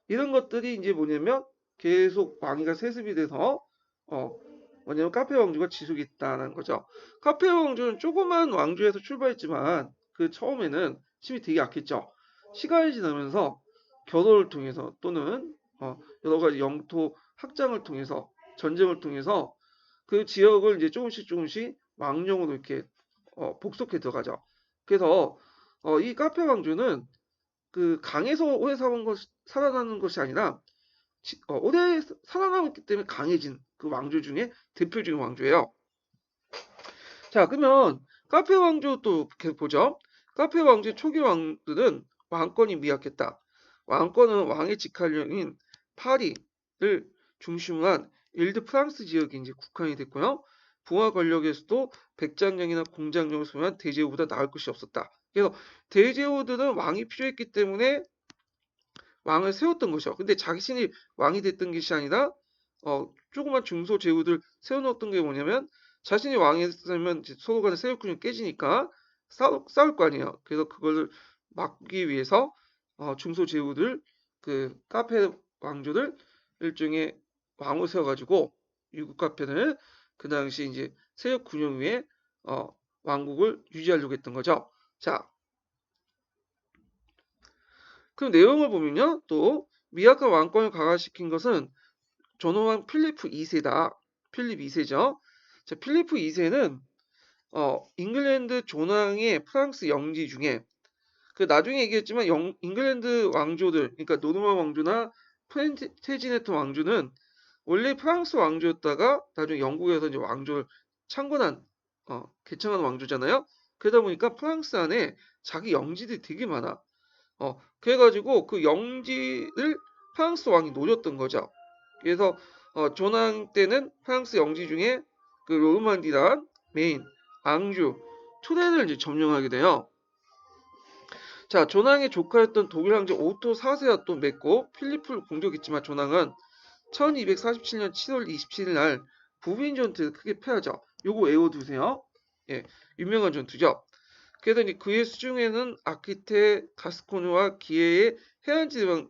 이런 것들이 이제 뭐냐면 계속 왕위가 세습이 돼서 뭐냐면 카페 왕조가 지속이 있다는 거죠. 카페 왕조는 조그만 왕조에서 출발했지만 그 처음에는 힘이 되게 약했죠. 시간이 지나면서 결혼을 통해서 또는 여러 가지 영토 확장을 통해서 전쟁을 통해서 그 지역을 이제 조금씩 왕령으로 이렇게 복속해 들어가죠. 그래서 이 카페 왕조는 그 강에서 오래 살아나는 것이 아니라 오래 살아남았기 때문에 강해진 그 왕조 중에 대표적인 왕조예요. 자, 그러면 카페 왕조 또 계속 보죠. 카페 왕조의 초기 왕들은 왕권이 미약했다. 왕권은 왕의 직할령인 파리를 중심으로 한 일드 프랑스 지역이 이제 국한이 됐고요. 부하 권력에서도 백장령이나 공장령을 소유한 대제후보다 나을 것이 없었다. 그래서 대제후들은 왕이 필요했기 때문에 왕을 세웠던 것이요. 근데 자신이 왕이 됐던 것이 아니라 조그만 중소 제후들 세워놓았던 게 뭐냐면 자신이 왕이 됐으면 서로 간에 세력군이 깨지니까 싸울 거 아니에요. 그래서 그걸 막기 위해서 중소 제후들 그 카페 왕조를 일종의 왕을 세워가지고 유국화편을 그 당시 이제 세력 군용 위에 왕국을 유지하려고 했던 거죠. 자, 그 내용을 보면요, 또 미약한 왕권을 강화시킨 것은 전호왕 필리프 2세다. 필립 2세죠. 자, 필리프 2세는 잉글랜드 존왕의 프랑스 영지 중에 그 나중에 얘기했지만 잉글랜드 왕조들, 그러니까 노르만 왕조나 플랜테지네트 왕조는 원래 프랑스 왕조였다가 나중에 영국에서 이제 왕조를 창건한 개창한 왕조잖아요. 그러다 보니까 프랑스 안에 자기 영지들이 되게 많아. 그래가지고 그 영지를 프랑스 왕이 노렸던 거죠. 그래서 존왕 때는 프랑스 영지 중에 그 노르만디랑 메인, 앙주, 투렌을 이제 점령하게 돼요. 자, 존왕의 조카였던 독일 황제 오토 4세와 또 맺고 필리프를 공격했지만 존왕은 1247년 7월 27일 날 부빈 전투에서 크게 패하죠. 요거 외워두세요. 예, 유명한 전투죠. 그래서 이제 그의 수중에는 아키테, 가스코뉴와 기에의 해안지대만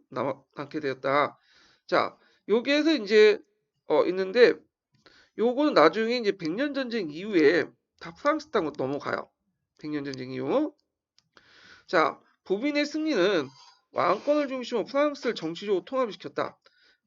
남게 되었다. 자, 여기에서 이제 있는데 요거는 나중에 이제 백년 전쟁 이후에 다 프랑스 땅으로 넘어가요. 백년 전쟁 이후. 자, 보빈의 승리는 왕권을 중심으로 프랑스를 정치적으로 통합시켰다.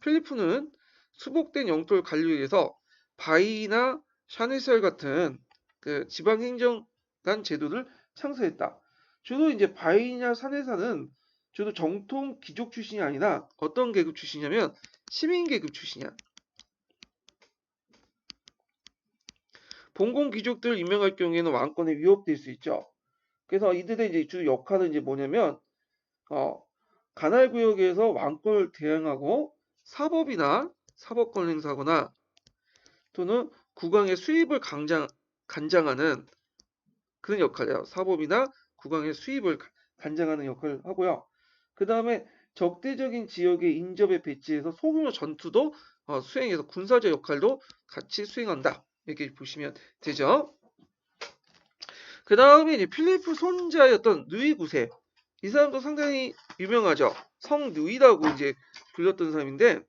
필리프는 수복된 영토를 관리하기 위해서 바이나 샤네셀 같은 그 지방 행정관 제도를 창설했다. 주로 이제 바이나 샤네사는 주로 정통 귀족 출신이 아니라 어떤 계급 출신이냐면 시민 계급 출신이야. 봉건 귀족들을 임명할 경우에는 왕권에 위협될 수 있죠. 그래서 이들의 이제 주 역할은 이제 뭐냐면 관할 구역에서 왕권을 대항하고 사법이나 사법권 행사하거나 또는 국왕의 수입을 간장하는 그런 역할이에요. 사법이나 국왕의 수입을 간장하는 역할을 하고요. 그 다음에 적대적인 지역의 인접에 배치해서 소규모 전투도 수행해서 군사적 역할도 같이 수행한다. 이렇게 보시면 되죠. 그 다음에 이제 필리프 손자였던 누이 9세. 이 사람도 상당히 유명하죠. 성 누이라고 이제 불렸던 사람인데,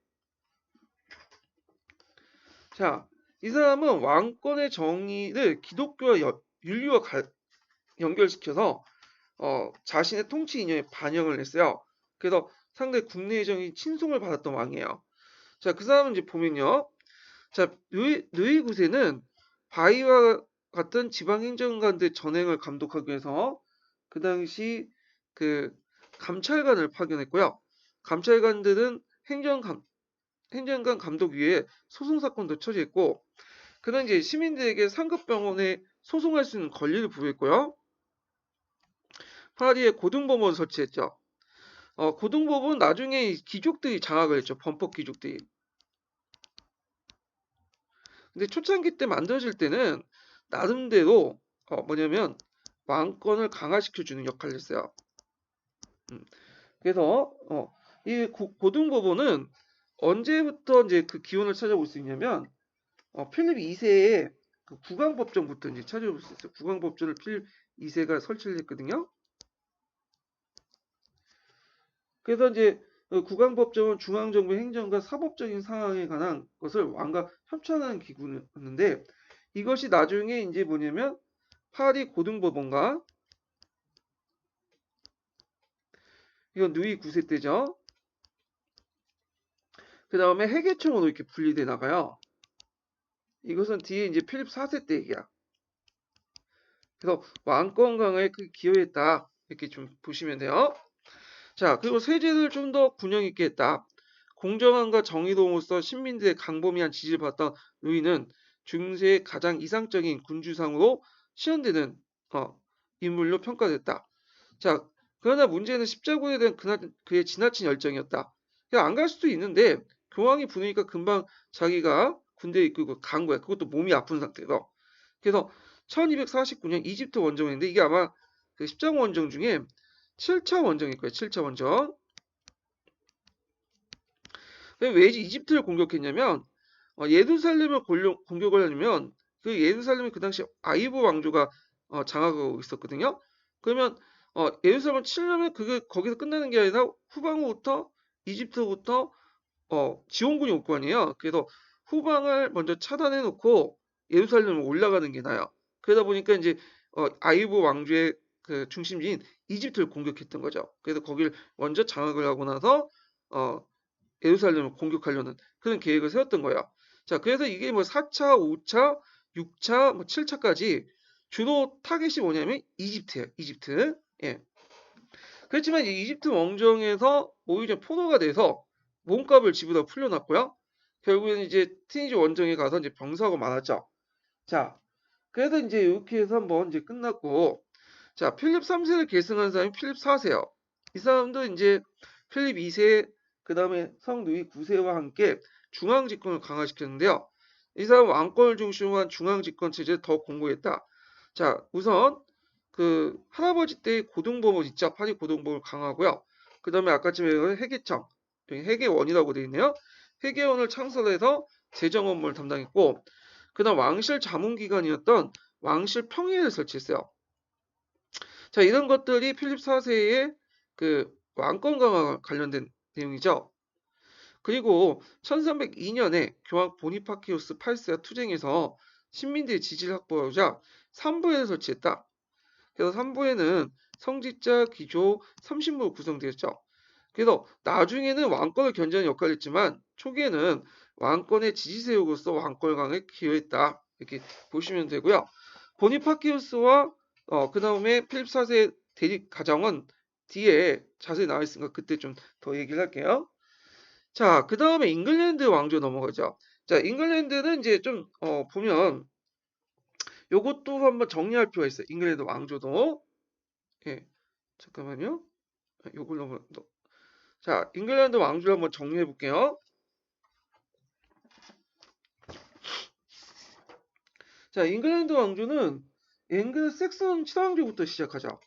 자, 이 사람은 왕권의 정의를 기독교와 윤리와 연결시켜서 자신의 통치 이념에 반영을 했어요. 그래서 상당히 국내적인 친송을 받았던 왕이에요. 자, 그 사람은 이제 보면요. 자, 누이 9세는 바이와 같은 지방행정관들 전행을 감독하기 위해서 그 당시 그 감찰관을 파견했고요. 감찰관들은 행정관 감독 위에 소송 사건도 처리했고, 그는 이제 시민들에게 상급병원에 소송할 수 있는 권리를 부여했고요. 파리에 고등법원을 설치했죠. 고등법원 나중에 귀족들이 장악을 했죠. 범법 귀족들이. 근데 초창기 때 만들어질 때는 나름대로 뭐냐면 왕권을 강화시켜주는 역할을 했어요. 그래서 이 고등법원은 언제부터 이제 그 기원을 찾아볼 수 있냐면 필립 2세의 그 국왕법전부터 이제 찾아볼 수 있어요. 국왕법전을 필립 2세가 설치를 했거든요. 그래서 이제 국왕법정은 중앙정부 행정과 사법적인 상황에 관한 것을 왕과 협찬하는 기구였는데 이것이 나중에 이제 뭐냐면 파리 고등법원과 이건 누이 9세 때죠. 그 다음에 해계청으로 이렇게 분리돼 나가요. 이것은 뒤에 이제 필립 4세 때 얘기야. 그래서 왕권 강화에 기여했다. 이렇게 좀 보시면 돼요. 자, 그리고 세제를 좀 더 균형 있게 했다. 공정함과 정의로움으로써 신민들의 강범위한 지지를 받았던 루이는 중세의 가장 이상적인 군주상으로 시연되는 인물로 평가됐다. 자, 그러나 문제는 십자군에 대한 그의 지나친 열정이었다. 그냥 안 갈 수도 있는데 교황이 부르니까 금방 자기가 군대 이끌고 간 거야. 그것도 몸이 아픈 상태에서. 그래서 1249년 이집트 원정인데 이게 아마 그 십자군 원정 중에 7차 원정일 거예요. 7차 원정. 왜 이집트를 공격했냐면 예루살렘을 공격을 하려면 그 예루살렘이 그 당시 아이브 왕조가 장악하고 있었거든요. 그러면 예루살렘을 치려면 그게 거기서 끝나는 게 아니라 후방으로부터 이집트로부터 지원군이 올 거 아니에요. 그래서 후방을 먼저 차단해 놓고 예루살렘으로 올라가는 게 나아요. 그러다 보니까 이제 아이브 왕조의 그 중심지인 이집트를 공격했던 거죠. 그래서 거기를 먼저 장악을 하고 나서 어, 예루살렘을 공격하려는 그런 계획을 세웠던 거예요. 자, 그래서 이게 뭐 4차, 5차, 6차, 뭐 7차까지 주로 타겟이 뭐냐면 이집트예요. 이집트. 예. 그렇지만 이 이집트 왕정에서 오히려 포로가 돼서 몸값을 집으로 풀려났고요. 결국에는 이제 티니지 원정에 가서 이제 병사가 많았죠. 자, 그래서 이제 이렇게 해서 한번 이제 끝났고, 자, 필립 3세를 계승한 사람이 필립 4세요. 이 사람도 이제 필립 2세, 그 다음에 성 루이 9세와 함께 중앙 집권을 강화시켰는데요. 이 사람 왕권을 중심으로 한 중앙 집권 체제를 더 공고했다. 자, 우선 그 할아버지 때의 고등법원 있죠. 파리 고등법을 강화하고요. 그 다음에 아까쯤에 회계청, 여기 회계원이라고 되어 있네요. 회계원을 창설해서 재정 업무를 담당했고, 그 다음 왕실 자문기관이었던 왕실 평의회를 설치했어요. 자, 이런 것들이 필립 4세의 그 왕권 강화 관련된 내용이죠. 그리고 1302년에 교황 보니파키우스 8세와 투쟁해서 신민들의 지지를 확보하자 3부회를 설치했다. 그래서 3부회는 성직자, 기조, 30무로 구성되었죠. 그래서 나중에는 왕권을 견제하는 역할을 했지만 초기에는 왕권의 지지세력으로서 왕권 강에 기여했다. 이렇게 보시면 되고요. 보니파키우스와 그 다음에 필립 4세 대립 가정은 뒤에 자세히 나와 있으니까 그때 좀 더 얘기를 할게요. 자, 그 다음에 잉글랜드 왕조 넘어가죠. 자, 잉글랜드는 이제 좀 보면 요것도 한번 정리할 필요가 있어요. 잉글랜드 왕조도. 예, 잠깐만요. 요걸 자, 잉글랜드 왕조를 한번 정리해 볼게요. 자, 잉글랜드 왕조는 앵글 색슨 칠왕조부터 시작하죠.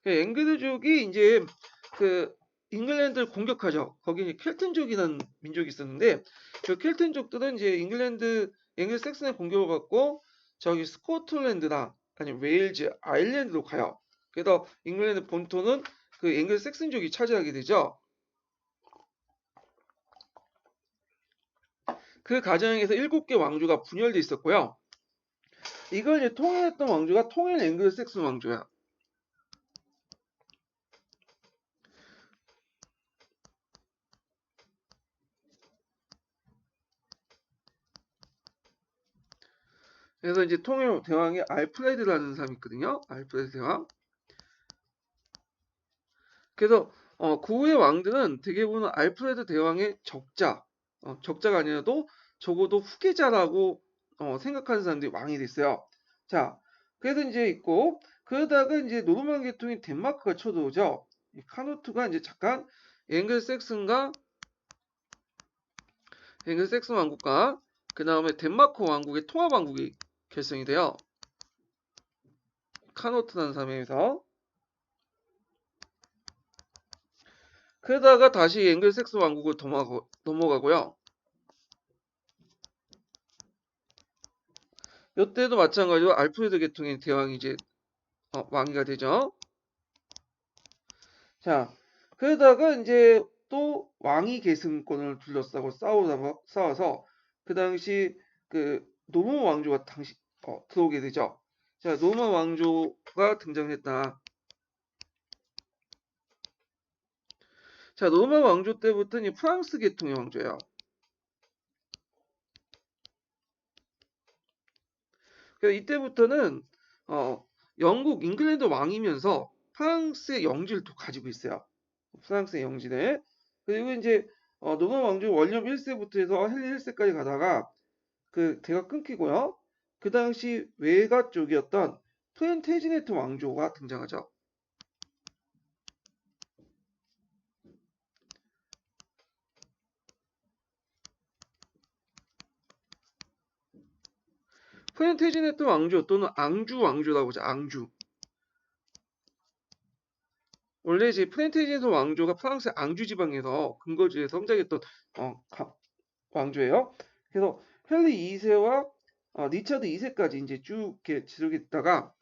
앵글족이 이제 그 잉글랜드를 공격하죠. 거기 이제 켈튼족이라는 민족이 있었는데 그 켈튼족들은 이제 앵글 섹슨의 공격을 받고 저기 스코틀랜드나 아니면 웨일즈, 아일랜드로 가요. 그래서 잉글랜드 본토는 그 앵글 섹슨족이 차지하게 되죠. 그 과정에서 7개 왕조가 분열돼 있었고요. 이걸 이제 통일했던 왕조가 통일 앵글 섹슨 왕조야. 그래서 이제 통일 대왕이 알프레드라는 사람이 있거든요. 알프레드 대왕. 그래서 그 후의 왕들은 대개보면 알프레드 대왕의 적자, 적자가 아니라도 적어도 후계자라고 생각하는 사람들이 왕이 됐어요. 자, 그래서 이제 있고 그러다가 이제 노르만 계통인 덴마크가 쳐들어오죠. 이 카누트가 이제 잠깐 앵글색슨과 앵글색슨 왕국과 그 다음에 덴마크 왕국의 통합 왕국이 결성이 돼요. 카노트라는 사람에서 그러다가 다시 앵글색스 왕국을 넘어가고요. 이때도 마찬가지로 알프레드 계통의 대왕이 이제 왕위가 되죠. 자, 그러다가 이제 또 왕위 계승권을 둘러싸고 싸워서 그 당시 그 노르만 왕조가 들어오게 되죠. 자, 노르만 왕조가 등장했다. 자, 노르만 왕조 때부터는 프랑스 계통의 왕조예요. 그래서 이때부터는 영국 잉글랜드 왕이면서 프랑스의 영지를 또 가지고 있어요. 프랑스의 영지를. 그리고 이제 노르만 왕조 원년 1세부터 해서 헨리 1세까지 가다가 그 대가 끊기고요. 그 당시 외가 쪽이었던 플랜테지네트 왕조가 등장하죠. 플랜테지네트 왕조 또는 앙주 왕조라고 하죠. 앙주. 원래 이제 플랜테지네트 왕조가 프랑스 앙주 지방에서 근거지에서 성장했던 왕조예요. 그래서 헨리 2세와 리차드 2세까지 이제 쭉 이렇게 지속했다가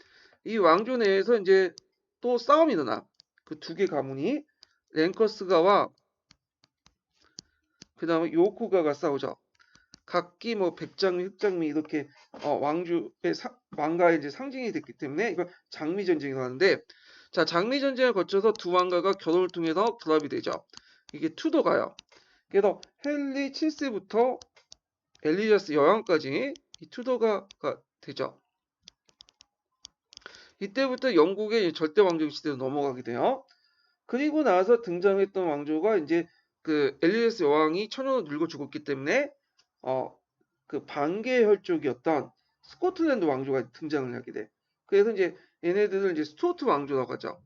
이 왕조 내에서 이제 또 싸움이 일어나. 그 두 개 가문이 랭커스가와 그다음에 요코가가 싸우죠. 각기 뭐 백장미, 흑장미 이렇게 왕주의 왕가의 이제 상징이 됐기 때문에 이걸 장미 전쟁이라고 하는데, 자, 장미 전쟁을 거쳐서 두 왕가가 결혼을 통해서 결합이 되죠. 이게 투도가요. 그래서 헨리 7세부터 엘리자스 여왕까지 이 투도가 되죠. 이때부터 영국의 절대 왕정 시대로 넘어가게 돼요. 그리고 나서 등장했던 왕조가 이제 그 엘리자스 여왕이 천연으로 늙어 죽었기 때문에 그 반개 혈족이었던 스코틀랜드 왕조가 등장을 하게 돼. 그래서 이제 얘네들을 이제 스투어트 왕조라고 하죠.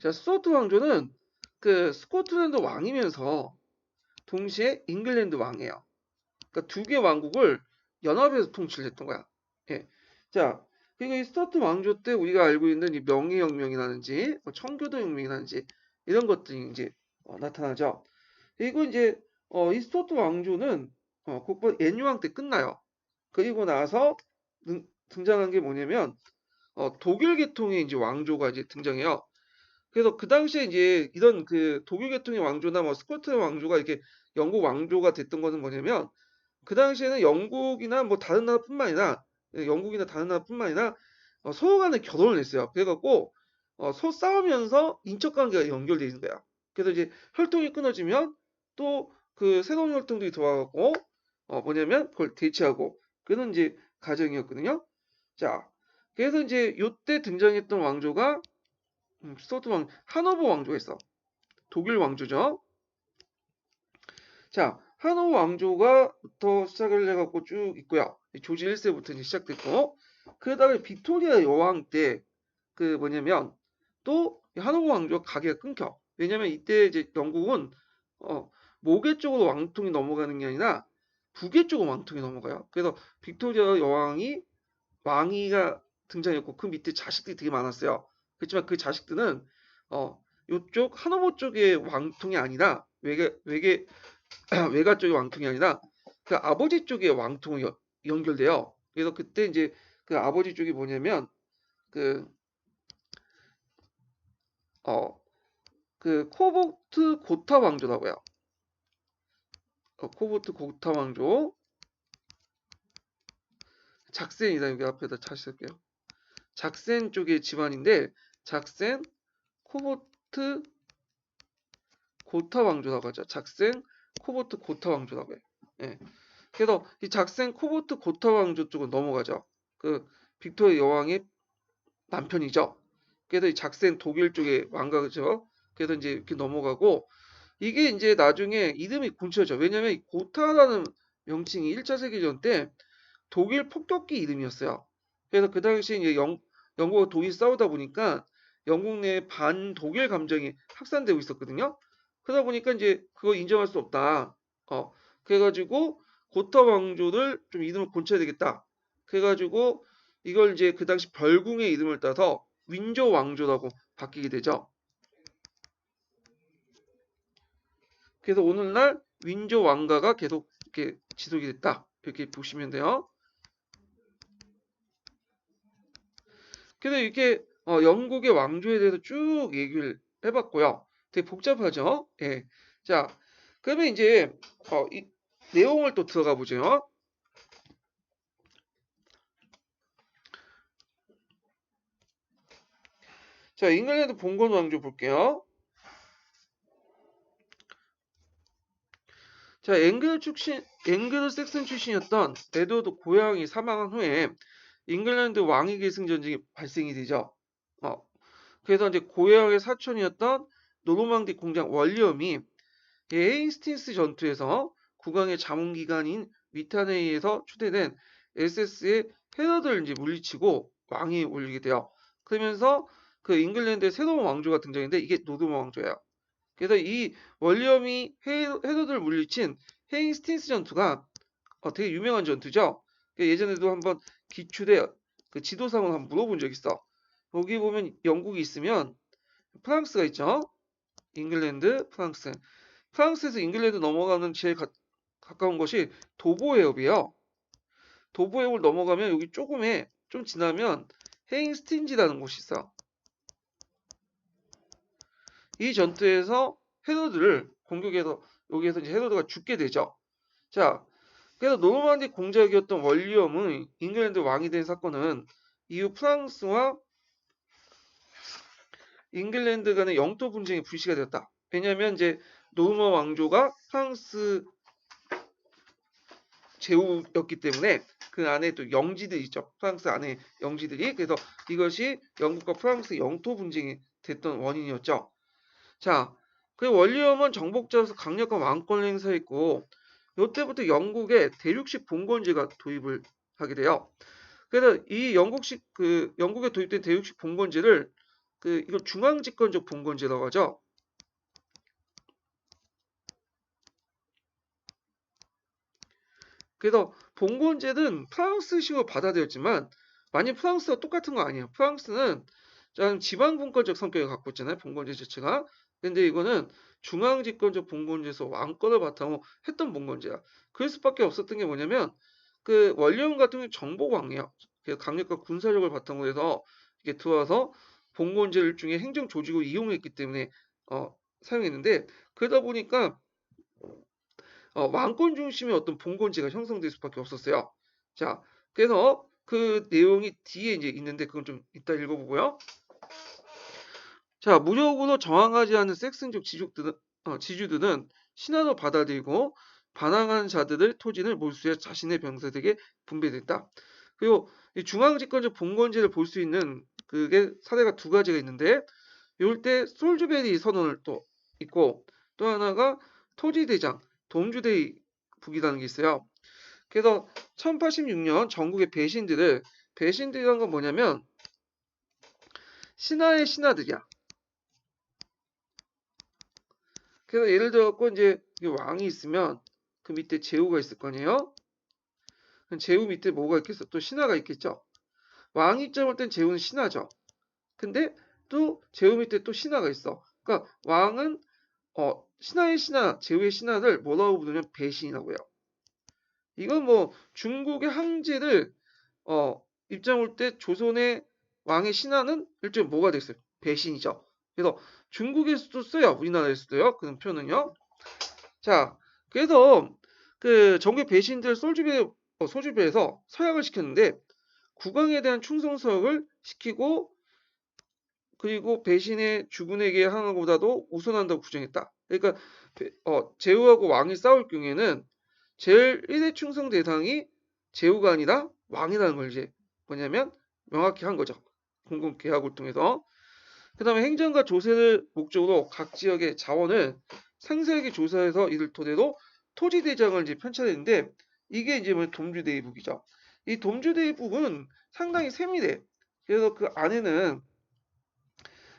자, 스투어트 왕조는 그 스코틀랜드 왕이면서 동시에 잉글랜드 왕이에요. 그러니까 두 개 왕국을 연합해서 통치를 했던 거야. 예. 자, 그리고 이 스투어트 왕조 때 우리가 알고 있는 이 명예혁명이라든지 청교도 혁명이라든지 이런 것들이 이제 나타나죠. 그리고 이제 이 스투어트 왕조는 곧바로 애뉴왕 때 끝나요. 그리고 나서 등장한 게 뭐냐면 독일 계통의 이제 왕조가 이제 등장해요. 그래서 그 당시에 이제 이런 그 독일 계통의 왕조나 뭐 스코틀랜드 왕조가 이렇게 영국 왕조가 됐던 것은 뭐냐면, 그 당시에는 영국이나 뭐 다른 나라뿐만 아니라 영국이나 다른 나라뿐만 아니라 서로 간에 결혼을 했어요. 그래갖고 서로 싸우면서 인척 관계가 연결돼 있는 거야. 그래서 이제 혈통이 끊어지면 또 그 새로운 혈통들이 들어와갖고 뭐냐면 그걸 대체하고 그런 이제 가정이었거든요. 자, 그래서 이제 요때 등장했던 왕조가 스투어트 왕 하노버 왕조가 있어. 독일 왕조죠. 자, 하노버 왕조가부터 시작을 해갖고 쭉 있고요. 조지 1세부터 이제 시작됐고, 그 다음에 빅토리아 여왕 때 그 뭐냐면 또 하노버 왕조가 가게가 끊겨. 왜냐면 이때 이제 영국은 모계 쪽으로 왕통이 넘어가는 게 아니라 부계 쪽으로 왕통이 넘어가요. 그래서 빅토리아 여왕이 왕위가 등장했고 그 밑에 자식들이 되게 많았어요. 그렇지만 그 자식들은 요쪽 하노버 쪽의 왕통이 아니라 외가 쪽의 왕통이 아니라 그 아버지 쪽의 왕통으로 연결돼요. 그래서 그때 이제 그 아버지 쪽이 뭐냐면 그 그 코보트 고타 왕조라고요. 코보트 고타 왕조. 작센이다. 여기 앞에다 다시 쓸게요. 작센 쪽의 집안인데 작센 코보트 고타 왕조라고 하죠. 작센 코보트 고타 왕조라고 해요. 예. 그래서 이 작센 코보트 고타 왕조 쪽으로 넘어가죠. 그 빅토리아 여왕의 남편이죠. 그래서 이 작센 독일 쪽의 왕가죠. 그래서 이제 이렇게 넘어가고, 이게 이제 나중에 이름이 군쳐져. 왜냐면 이 고타라는 명칭이 1차 세계대전 때 독일 폭격기 이름이었어요. 그래서 그 당시에 이제 영국과 독일이 싸우다 보니까 영국 내 반독일 감정이 확산되고 있었거든요. 그러다 보니까 이제 그거 인정할 수 없다. 그래가지고 고타 왕조를 좀 이름을 고쳐야 되겠다. 그래가지고 이걸 이제 그 당시 별궁의 이름을 따서 윈조 왕조라고 바뀌게 되죠. 그래서 오늘날 윈조 왕가가 계속 이렇게 지속이 됐다. 이렇게 보시면 돼요. 그래서 이렇게 영국의 왕조에 대해서 쭉 얘기를 해봤고요. 되게 복잡하죠? 예. 자, 그러면 이제 이 내용을 또 들어가 보죠. 자, 잉글랜드 봉건 왕조 볼게요. 자, 앵글로 섹슨 출신이었던 에드워드 고양이 사망한 후에 잉글랜드 왕위 계승 전쟁이 발생이 되죠. 어, 그래서 이제 고양의 사촌이었던 노르망디 공장 월리엄이 헤이스팅스 전투에서 국왕의 자문기관인 위탄웨이에서 추대된 SS의 헤러드를 이제 물리치고 왕위에 올리게 돼요. 그러면서 그 잉글랜드의 새로운 왕조가 등장했는데 이게 노르망 왕조예요. 그래서 이 월리엄이 헤로드를 물리친 헤이스팅스 전투가 되게 유명한 전투죠. 예전에도 한번 기출에 그 지도상을 한번 물어본 적 있어. 여기 보면 영국이 있으면 프랑스가 있죠. 잉글랜드, 프랑스. 프랑스에서 잉글랜드 넘어가는 제일 가까운 것이 도보 해협이에요. 도보 해협을 넘어가면 여기 조금에 좀 지나면 헤잉스틴지라는 곳이 있어. 이 전투에서 헤로드를 공격해서 여기에서 이제 헤로드가 죽게 되죠. 자, 그래서 노르만디 공작이었던 월리엄의 잉글랜드 왕이 된 사건은 이후 프랑스와 잉글랜드 간의 영토 분쟁이 불씨가 되었다. 왜냐하면 이제 노르만 왕조가 프랑스 제후였기 때문에 그 안에 또 영지들이 있죠. 프랑스 안에 영지들이. 그래서 이것이 영국과 프랑스 영토 분쟁이 됐던 원인이었죠. 자, 그 월리엄은 정복자로서 강력한 왕권을 행사했고 이때부터 영국에 대륙식 봉건제가 도입을 하게 돼요. 그래서 이 영국에 도입된 대륙식 봉건제를 이걸 중앙집권적 봉건제라고 하죠. 그래서 봉건제는 프랑스식으로 받아들였지만 만약 프랑스와 똑같은 거 아니에요. 프랑스는 좀 지방분권적 성격을 갖고 있잖아요. 봉건제 자체가. 근데 이거는 중앙집권적 봉건제에서 왕권을 바탕으로 했던 봉건제야. 그럴 수밖에 없었던 게 뭐냐면 원리엄 같은 경우는 정복왕이에요. 강력한 군사력을 바탕으로 해서 이게 들어와서 봉건제를 일종의 행정 조직으로 이용했기 때문에 사용했는데 그러다 보니까 왕권 중심의 어떤 봉건제가 형성될 수밖에 없었어요. 자, 그래서 그 내용이 뒤에 이제 있는데 그건 좀 이따 읽어보고요. 자, 무력으로 저항하지 않는 섹슨족 지주들은 신하로 받아들이고 반항한 자들을 토진을 몰수해 자신의 병사들에게 분배됐다. 그리고 이 중앙집권적 봉건제를 볼 수 있는 그게 사례가 두 가지가 있는데 이럴 때 솔즈베리 선언을 또 있고 또 하나가 토지대장 돔주데이 북이라는 게 있어요. 그래서 1086년 전국의 배신들이란 건 뭐냐면 신하의 신하들이야. 그래서 예를 들어서 이제 왕이 있으면 그 밑에 제후가 있을 거 아니에요. 제후 밑에 뭐가 있겠어? 또 신하가 있겠죠. 왕 입장 볼 땐 제후는 신하죠. 근데 또 제후 밑에 또 신하가 있어. 그러니까 왕은 신하의 신하, 제후의 신하를 뭐라고 부르면 배신이라고 해요. 이건 뭐 중국의 황제를 입장 올 때 조선의 왕의 신하는 일종의 뭐가 됐어요? 배신이죠. 그래서 중국에서도 써요. 우리나라에서도요. 그런 표현은요. 자, 그래서 그 정규 배신들 소주배에서 서약을 시켰는데 국왕에 대한 충성서역을 시키고 그리고 배신의 주군에게 하는 것보다도 우선한다고 규정했다. 그러니까 제후하고 왕이 싸울 경우에는 제일 1회 충성 대상이 제후가 아니라 왕이라는 걸 이제 뭐냐면 명확히 한 거죠. 공공 계약을 통해서. 그다음에 행정과 조세를 목적으로 각 지역의 자원을 상세하게 조사해서 이를 토대로 토지 대장을 이제 편찬했는데 이게 이제 뭐 돔주대이북이죠. 이 돔주대이북은 상당히 세밀해. 그래서 그 안에는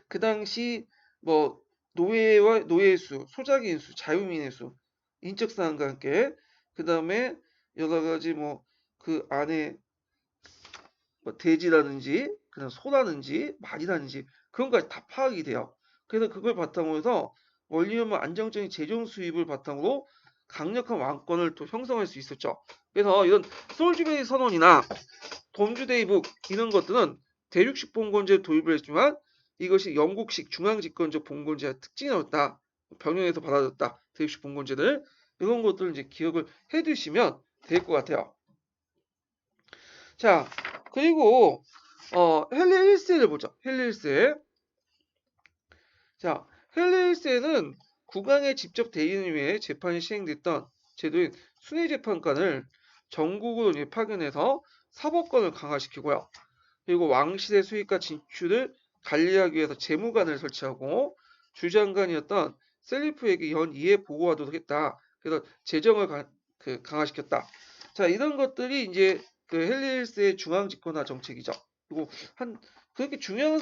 그 당시 뭐 노예와 노예의 수, 소작인 수, 자유민의 수, 인적 사항과 함께 그 다음에 여러 가지 뭐 그 안에 뭐 돼지라든지 그냥 소라든지 말이라든지 그런 것까지 다 파악이 돼요. 그래서 그걸 바탕으로 해서 원리엄은 안정적인 재정 수입을 바탕으로 강력한 왕권을 또 형성할 수 있었죠. 그래서 이런 솔주베이 선언이나 돔주데이북 이런 것들은 대륙식 봉건제를 도입을 했지만 이것이 영국식 중앙집권적 봉건제의 특징이었다. 병영에서 받아들였다. 대륙식 봉건제를 이런 것들을 이제 기억을 해두시면 될 것 같아요. 자, 그리고 헨리 1세를 보죠. 헨리 1세. 자, 헨리 1세는 국왕의 직접 대리인을 위해 재판이 시행됐던 제도인 순회재판관을 전국으로 이제 파견해서 사법권을 강화시키고요. 그리고 왕실의 수익과 진출을 관리하기 위해서 재무관을 설치하고 주장관이었던 셀리프에게 연 이해 보고하도록 했다. 그래서 재정을 강화시켰다. 자, 이런 것들이 이제 그 헨리 1세의 중앙 집권화 정책이죠. 그리고 그렇게 중요한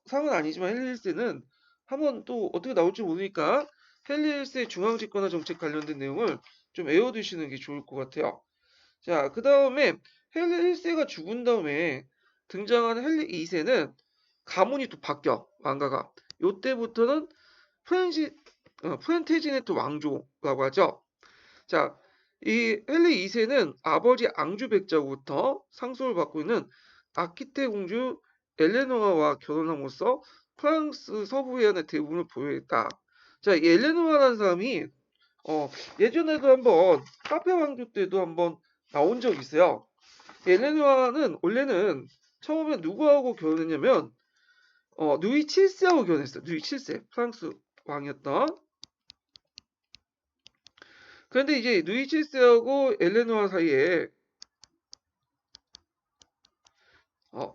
사항은 아니지만 헨리 1세는 한번 또 어떻게 나올지 모르니까 헨리 1세 중앙 집권화 정책 관련된 내용을 좀 외워두시는 게 좋을 것 같아요. 자, 그 다음에 헨리 1세가 죽은 다음에 등장한 헨리 2세는 가문이 또 바뀌어 왕가가. 요때부터는 플란테지네트 왕조라고 하죠. 자, 이 헨리 2세는 아버지 앙주 백자로부터 상속을 받고 있는 아키테 공주 엘레노아와 결혼함으로써 프랑스 서부 해안의 대부분을 보유했다. 자, 이 엘레노아라는 사람이 예전에도 한번 카페 왕조 때도 한번 나온 적이 있어요. 엘레노아는 원래는 처음에 누구하고 결혼했냐면 누이 7세하고 결혼했어요. 누이 7세 프랑스 왕이었던. 그런데 이제 누이 7세하고 엘레노아 사이에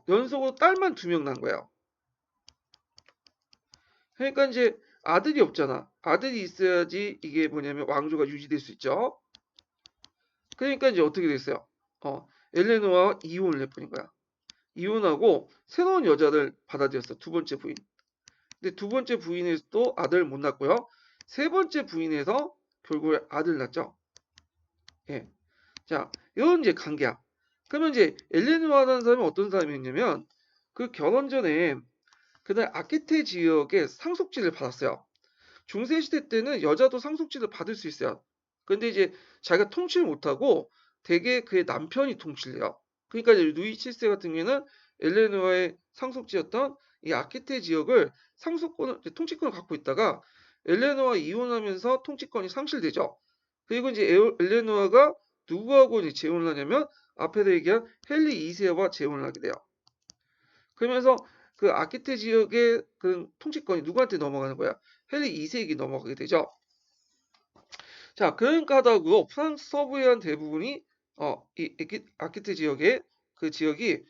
연속으로 딸만 2명 난 거예요. 그러니까 이제 아들이 없잖아. 아들이 있어야지 이게 뭐냐면 왕조가 유지될 수 있죠. 그러니까 이제 어떻게 됐어요? 엘레노아와 이혼을 해버린 거야. 이혼하고 새로운 여자를 받아들였어. 두 번째 부인. 근데 두 번째 부인에서 또 아들 못 낳고요. 세 번째 부인에서 결국에 아들 낳죠. 예. 자, 이런 이제 관계야. 그러면 이제 엘레노아라는 사람이 어떤 사람이었냐면 그 결혼 전에 그날 아키테 지역에 상속지를 받았어요. 중세시대 때는 여자도 상속지를 받을 수 있어요. 근데 이제 자기가 통치를 못하고 대개 그의 남편이 통치를 해요. 그러니까 이제 루이 7세 같은 경우에는 엘레노아의 상속지였던 이 아키테 지역을 통치권을 갖고 있다가 엘레노아 이혼하면서 통치권이 상실되죠. 그리고 이제 엘레노아가 누구하고 이제 재혼을 하냐면 앞에서 얘기한 헨리 2세와 재혼을 하게 돼요. 그러면서 그 아키테 지역의 그 통치권이 누구한테 넘어가는 거야? 헨리 2세에게 넘어가게 되죠. 자, 그런 까닭으로 프랑스 서부의 대부분이 아키테 지역의 그 지역이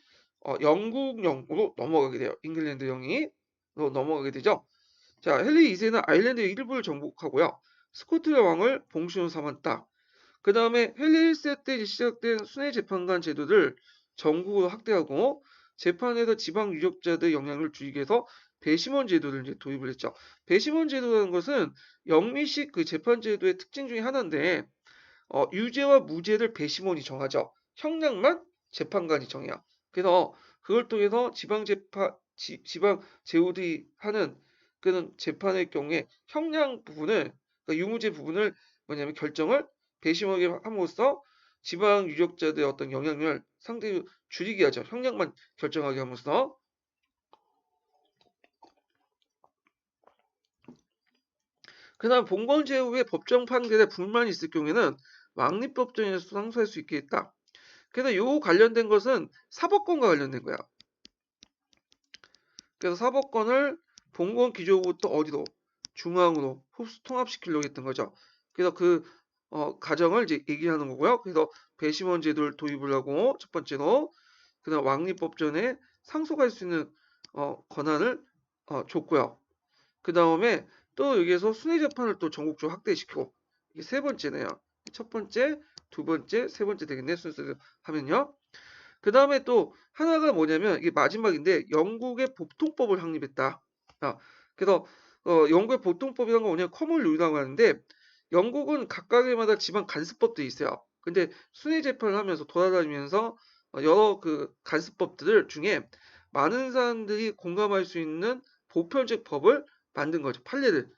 영국령으로 넘어가게 돼요. 잉글랜드령이 넘어가게 되죠. 자, 헨리 2세는 아일랜드의 일부를 정복하고요. 스코틀랜드 왕을 봉신으로 삼았다. 그 다음에 헨리 1세 때 시작된 순회 재판관 제도를 전국으로 확대하고 재판에서 지방 유력자들의 영향을 줄이기 위해서 배심원 제도를 이제 도입을 했죠. 배심원 제도라는 것은 영미식 그 재판 제도의 특징 중에 하나인데 유죄와 무죄를 배심원이 정하죠. 형량만 재판관이 정해요. 그래서 그걸 통해서 지방 제후들이 하는 그런 재판의 경우에 형량 부분을 그러니까 유무죄 부분을 뭐냐면 결정을 배심원이 함으로써 지방 유력자들의 어떤 영향을 상대히 줄이게 하죠. 형량만 결정하게 함으로써. 그다음 봉건 제후에 법정 판결에 불만이 있을 경우에는 왕립법정에서 상소할 수 있게 했다. 그래서 요 관련된 것은 사법권과 관련된 거야. 그래서 사법권을 봉건 기조부터 어디로 중앙으로 흡수 통합시키려고 했던 거죠. 그래서 그 과정을 이제 얘기하는 거고요. 그래서 배심원 제도를 도입을 하고 첫 번째로 그다음 왕립법전에 상소할 수 있는 권한을 줬고요. 그 다음에 또 여기에서 순회 재판을 또 전국적으로 확대시키고 이게 세 번째네요. 첫 번째, 두 번째, 세 번째 되겠네 순서대로 하면요. 그 다음에 또 하나가 뭐냐면 이게 마지막인데 영국의 보통법을 확립했다. 그래서 영국의 보통법이라는 건 뭐냐면 커먼 룰이라고 하는데 영국은 각각의마다 지방 간습법들이 있어요. 근데 순회 재판을 하면서 돌아다니면서 여러 그 간습법들 중에 많은 사람들이 공감할 수 있는 보편적 법을 만든 거죠. 판례를.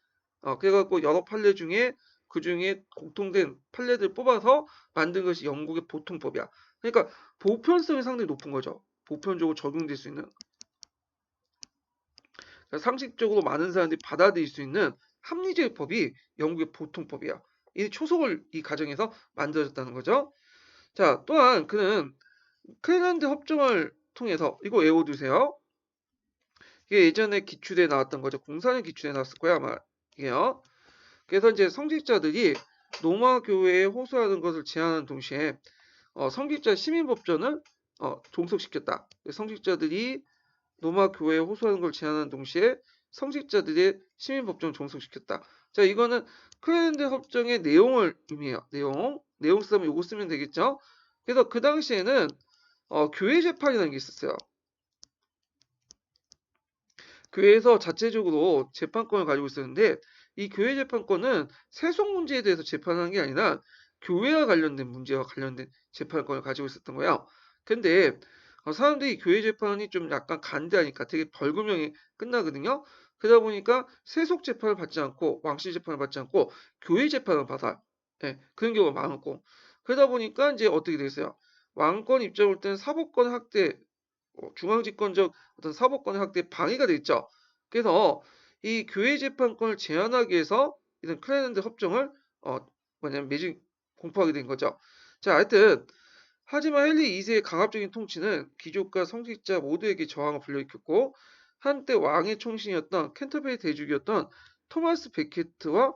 그래갖고 여러 판례 중에 그 중에 공통된 판례들 뽑아서 만든 것이 영국의 보통법이야. 그러니까 보편성이 상당히 높은 거죠. 보편적으로 적용될 수 있는. 그러니까 상식적으로 많은 사람들이 받아들일 수 있는 합리적 법이 영국의 보통법이야. 이 초속을 이 과정에서 만들어졌다는 거죠. 자, 또한 그는 클랜드 협정을 통해서 이거 외워두세요. 이게 예전에 기출에 나왔던 거죠. 공사는 기출에 나왔을 거야 아마 이게요. 그래서 이제 성직자들이 로마 교회에 호소하는 것을 제한하는 동시에 성직자 시민법전을 종속시켰다. 성직자들이 로마 교회에 호소하는 걸 제한하는 동시에 성직자들의 시민법정을 종속시켰다. 자, 이거는 클랜드 협정의 내용을 의미해요. 내용 쓰면 요거 쓰면 되겠죠. 그래서 그 당시에는 교회 재판이라는 게 있었어요. 교회에서 자체적으로 재판권을 가지고 있었는데 이 교회 재판권은 세속 문제에 대해서 재판하는 게 아니라 교회와 관련된 문제와 관련된 재판권을 가지고 있었던 거예요. 근데 사람들이 교회 재판이 좀 약간 간대하니까 되게 벌금형이 끝나거든요. 그러다 보니까 세속 재판을 받지 않고 왕실 재판을 받지 않고 교회 재판을 받아요. 예, 그런 경우가 많았고 그러다 보니까 이제 어떻게 되겠어요? 왕권 입장을 볼 때는 사법권 확대, 중앙집권적 어떤 사법권의 확대에 방해가 됐죠. 그래서 이 교회 재판권을 제한하기 위해서 이런 클레랜드 협정을 어 뭐냐면 매진 공포하게 된 거죠. 자, 하여튼 하지만 헨리 2세의 강압적인 통치는 귀족과 성직자 모두에게 저항을 불러일으켰고 한때 왕의 총신이었던 캔터베리 대주교였던 토마스 베케트와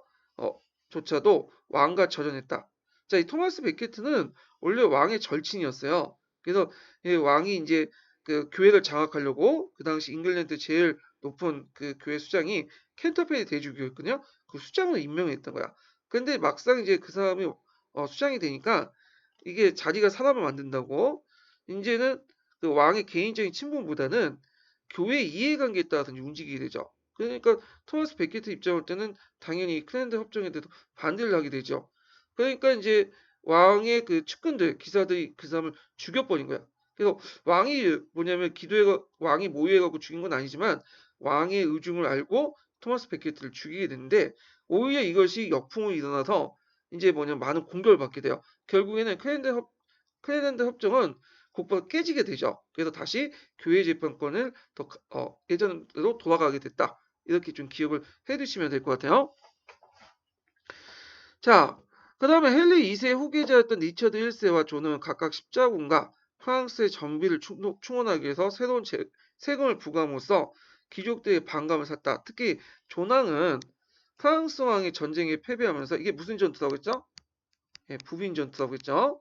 조차도 왕과 절연했다. 자, 이 토마스 베케트는 원래 왕의 절친이었어요. 그래서 이 왕이 이제 그 교회를 장악하려고 그 당시 잉글랜드 제일 높은 그 교회 수장이 캔터베리 대주교였거든요. 그 수장으로 임명했던 거야. 근데 막상 이제 그 사람이 수장이 되니까 이게 자기가 사람을 만든다고 이제는 그 왕의 개인적인 친분보다는 교회 이해관계에 따라서 이제 움직이게 되죠. 그러니까 토마스 베케트 입장을 볼 때는 당연히 클랜드 협정에 대해서 반대를 하게 되죠. 그러니까 이제 왕의 그 측근들, 기사들이 그 사람을 죽여버린 거야. 그래서 왕이 뭐냐면 왕이 모의해갖고 죽인 건 아니지만 왕의 의중을 알고 토마스 베케트를 죽이게 되는데 오히려 이것이 역풍으로 일어나서 이제 뭐냐면 많은 공격을 받게 돼요. 결국에는 클랜드 협정은 곧바로 깨지게 되죠. 그래서 다시 교회 재판권을 더 예전으로 돌아가게 됐다. 이렇게 좀 기억을 해두시면 될 것 같아요. 자, 그 다음에 헨리 2세 후계자였던 리처드 1세와 존은 각각 십자군과 프랑스의 정비를 충원하기 위해서 새로운 세금을 부과함으로써 귀족들의 반감을 샀다. 특히 존왕은 프랑스 왕의 전쟁에 패배하면서 이게 무슨 전투라고 했죠? 예, 부빈 전투라고 했죠.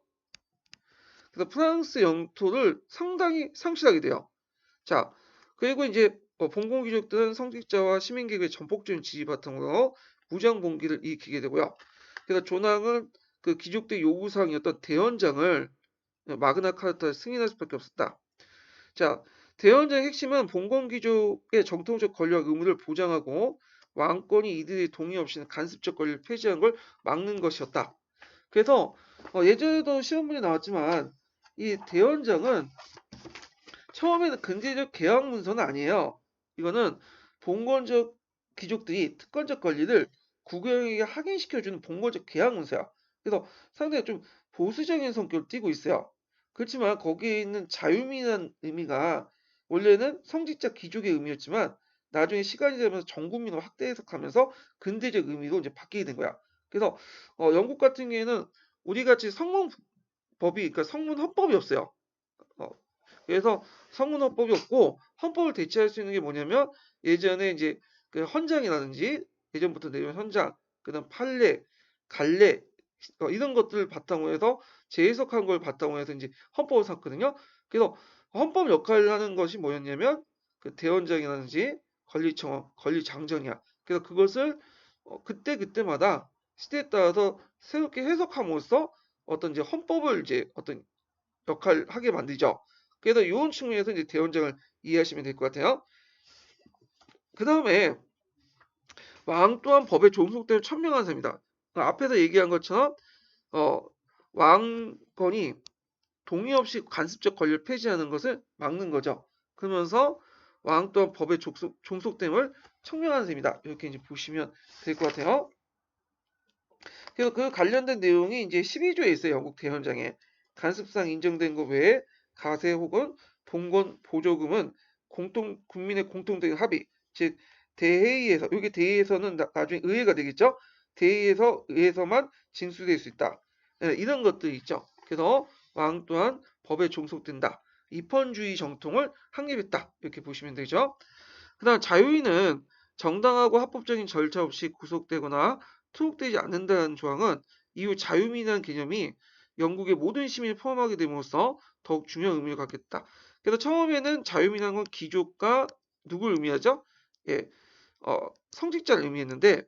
그래서 프랑스 영토를 상당히 상실하게 돼요. 자, 그리고 이제 봉건 귀족들은 성직자와 시민계급의 전폭적인 지지 바탕으로 무장 봉기를 일으키게 되고요. 그래서 존왕은 그 귀족들 요구사항이었던 대헌장을 마그나 카르타에 승인할 수밖에 없었다. 자, 대헌장의 핵심은 봉건 귀족의 정통적 권력 의무를 보장하고 왕권이 이들의 동의 없이는 간섭적 권리를 폐지하는 걸 막는 것이었다. 그래서 예전에도 시험 문제 나왔지만 이 대헌장은 처음에는 근대적 계약 문서는 아니에요. 이거는 봉건적 귀족들이 특권적 권리를 국왕에게 확인시켜주는 봉건적 계약 문서야. 그래서 상당히 좀 보수적인 성격을 띠고 있어요. 그렇지만 거기에 있는 자유민이라는 의미가 원래는 성직자 귀족의 의미였지만 나중에 시간이 지나면서 전 국민으로 확대 해석하면서 근대적 의미로 이제 바뀌게 된 거야. 그래서 영국 같은 경우에는 우리 같이 그러니까 성문 헌법이 없어요. 어, 그래서 성문헌법이 없고 헌법을 대체할 수 있는 게 뭐냐면 예전에 이제 그 헌장이라든지 예전부터 내려온 헌장, 그다음 판례, 갈래 이런 것들을 바탕으로 해서 재해석한 걸 바탕으로 해서 이제 헌법을 샀거든요. 그래서 헌법 역할을 하는 것이 뭐였냐면 그 대헌장이라든지 권리청원, 권리장정이야. 그래서 그것을 그때 그때마다 시대에 따라서 새롭게 해석함으로써 어떤 이제 헌법을 이제 어떤 역할을 하게 만들죠. 그래서 이런 측면에서 이제 대원장을 이해하시면 될 것 같아요. 그 다음에 왕 또한 법에 종속되어 천명한 사람이다. 앞에서 얘기한 것처럼 어, 왕권이 동의 없이 간섭적 권리를 폐지하는 것을 막는 거죠. 그러면서 왕 또한 법에 종속됨을 청명한 셈이다. 이렇게 이제 보시면 될 것 같아요. 그래서 그 관련된 내용이 이제 12조에 있어요. 영국 대헌장에. 간섭상 인정된 것 외에 가세 혹은 봉건 보조금은 국민의 공통된 합의, 즉 대회의에서 여기 대회에서는 나중에 의회가 되겠죠. 의회에서만 징수될 수 있다. 이런 것들이 있죠. 그래서 왕 또한 법에 종속된다. 입헌주의 정통을 확립했다. 이렇게 보시면 되죠. 그다음 자유인은 정당하고 합법적인 절차 없이 구속되거나 투옥되지 않는다는 조항은 이후 자유민이라는 개념이 영국의 모든 시민을 포함하게 됨으로써 더욱 중요한 의미를 갖겠다. 그래서 처음에는 자유민이라는 건 귀족과 누굴 의미하죠? 예, 성직자를 의미했는데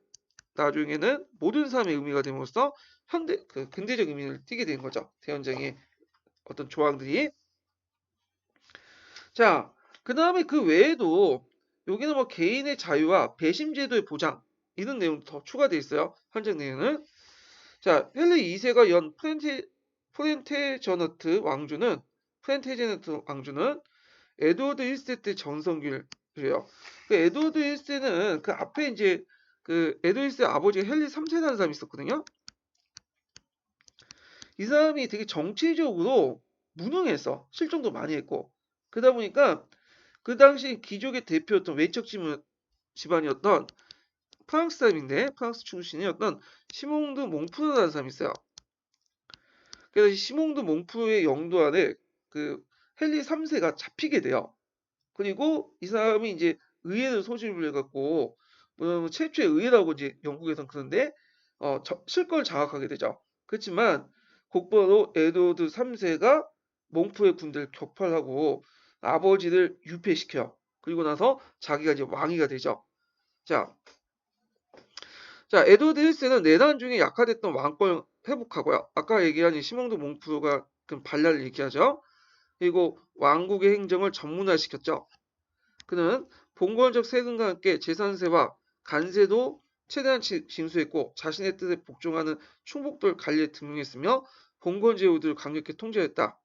나중에는 모든 사람의 의미가 됨으로써 근대적 의미를 띠게 된 거죠. 대헌장의 어떤 조항들이. 자, 그 다음에 그 외에도 여기는 뭐 개인의 자유와 배심 제도의 보장 이런 내용도 더 추가되어 있어요. 헌정 내용은. 자, 헨리 2세가 연 프렌테제너트 왕주는 에드워드 1세 때 전성기를 그래요. 그 에드워드 1세는 그 앞에 이제 그 에드워드 1세 아버지가 헨리 3세라는 사람이 있었거든요. 이 사람이 되게 정치적으로 무능했어. 실종도 많이 했고. 그러다 보니까 그 당시 귀족의 대표였던 외척 집안이었던 프랑스 사람인데 프랑스 출신이었던 시몽드 몽프르라는 사람이 있어요. 그래서 이 시몽드 몽프르의 영도 안에 그 헨리 3세가 잡히게 돼요. 그리고 이 사람이 이제 의회를 소집을 해갖고 최초의 의회라고 이제 영국에선 그런데 실권을 장악하게 되죠. 그렇지만 곧바로 에드워드 3세가 몽프의 군대를 격파하고 아버지를 유폐시켜요. 그리고 나서 자기가 이제 왕위가 되죠. 자, 에드워드 1세는 내란 중에 약화됐던 왕권을 회복하고요. 아까 얘기한 이 시몽드 몽프가 그 반란을 얘기하죠. 그리고 왕국의 행정을 전문화시켰죠. 그는 봉건적 세금과 함께 재산세와 간세도 최대한 징수했고 자신의 뜻에 복종하는 충복들 관리에 등용했으며 봉건 제후들을 강력히 통제했다.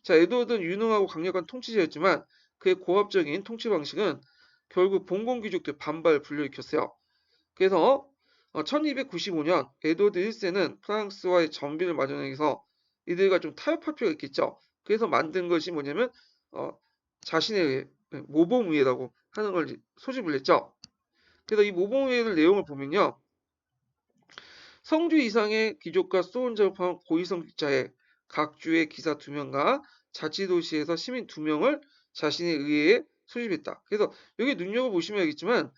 자, 에드워드는 유능하고 강력한 통치자였지만 그의 고압적인 통치 방식은 결국 봉건 귀족들 반발을 불러일으켰어요. 그래서 1295년 에드워드 1세는 프랑스와의 전비를 마련하기 위해서 이들과 좀 타협할 필요가 있겠죠. 그래서 만든 것이 뭐냐면 자신의 모범의회라고 하는 걸 소집을 했죠. 그래서 이 모범의회 내용을 보면요. 성주 이상의 귀족과 소원자를 포함한 고위성직자의 각 주의 기사 2명과 자치도시에서 시민 2명을 자신의 의회에 소집했다. 그래서 여기 눈여겨보시면 알겠지만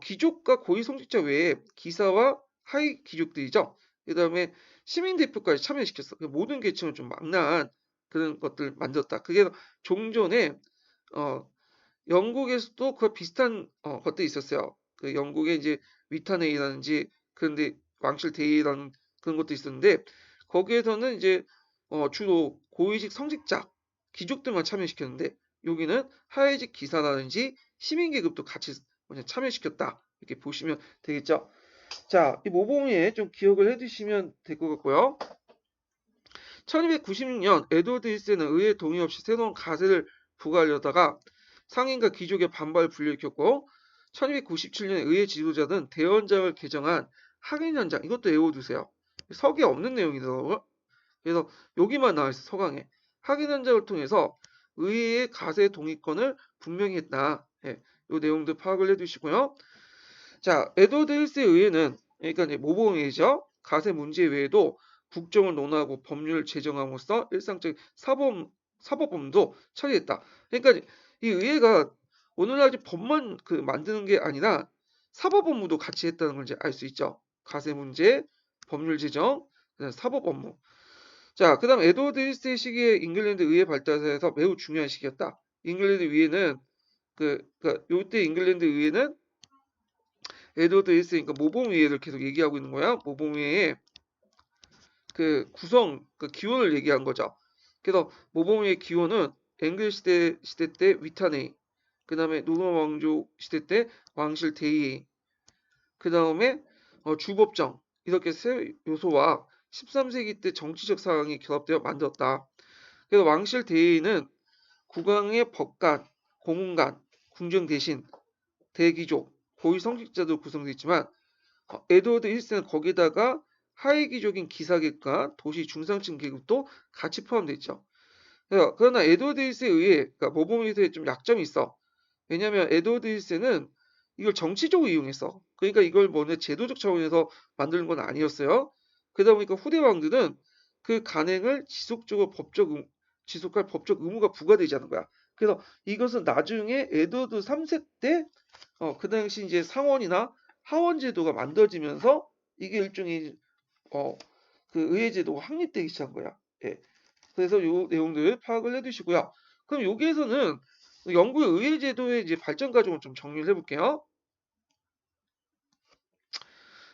귀족과 고위성직자 외에 기사와 하위 귀족들이죠. 그 다음에 시민 대표까지 참여시켰어. 모든 계층을 좀 망라한 그런 것들을 만들었다. 그게 종전에 어, 영국에서도 그 비슷한 것들이 있었어요. 그 영국의 이제 위타네이라든지 그런데 왕실 대의라는 그런 것도 있었는데 거기에서는 이제 주로 고위직 성직자 귀족들만 참여시켰는데 여기는 하위직 기사라든지 시민 계급도 같이 참여시켰다 이렇게 보시면 되겠죠. 자, 이 모범위에 좀 기억을 해두시면 될 것 같고요. 1296년 에드워드 1세는 의회 동의 없이 새로운 가세를 부과하려다가 상인과 귀족의 반발을 불러일으켰고 1297년에 의회 지도자는 대원장을 개정한 학인연장 이것도 외워두세요. 석에 없는 내용이더라고요. 그래서 여기만 나와있어 서강에. 학인연장을 통해서 의회의 가세 동의권을 분명히 했다. 예, 이 내용도 파악을 해두시고요. 자, 에드워드 1세 의회는 그러니까 이제 모범의회죠. 가세 문제 외에도 국정을 논하고 법률을 제정함으로써 일상적 사법범도 처리했다. 그러니까 이 의회가 오늘날 법만 만드는 게 아니라 사법 업무도 같이 했다는 걸 이제 알 수 있죠. 가세 문제, 법률 제정, 사법 업무. 자, 그다음 에드워드 1세 시기에 잉글랜드 의회 발달에서 매우 중요한 시기였다. 잉글랜드 의회는 요때 잉글랜드 의회는 에드워드 1세니까 모범의회를 계속 얘기하고 있는 거야. 모범의회의 그 기원을 얘기한 거죠. 그래서 모범의회 기원은 앵글 시대 때 위타네이, 그 다음에 노르만 왕조 시대 때 왕실 대의회, 그 다음에 주법정 이렇게 세 요소와 13세기 때 정치적 상황이 결합되어 만들었다. 그래서 왕실 대의회는 국왕의 법관, 고문관, 궁정 대신, 대귀족, 고위 성직자도 구성되어 있지만 에드워드 1세는 거기다가 하위 귀족인 기사계급과 도시 중상층 계급도 같이 포함되어 있죠. 그러나 에드워드 1세에 의해 그러니까 모범의회에 좀 약점이 있어. 왜냐하면 에드워드 1세는 이걸 정치적으로 이용했어. 그러니까 이걸 제도적 차원에서 만드는 건 아니었어요. 그러다 보니까 후대 왕들은 그 간행을 지속할 법적 의무가 부과되지 않은 거야. 그래서 이것은 나중에 에드워드 3세 때 그 당시 이제 상원이나 하원 제도가 만들어지면서 이게 일종의 어, 그 의회 제도가 확립되기 시작한 거야. 예. 그래서 요 내용들 파악을 해두시고요. 그럼 여기에서는 영국의 의회 제도의 이제 발전 과정을 좀 정리를 해볼게요.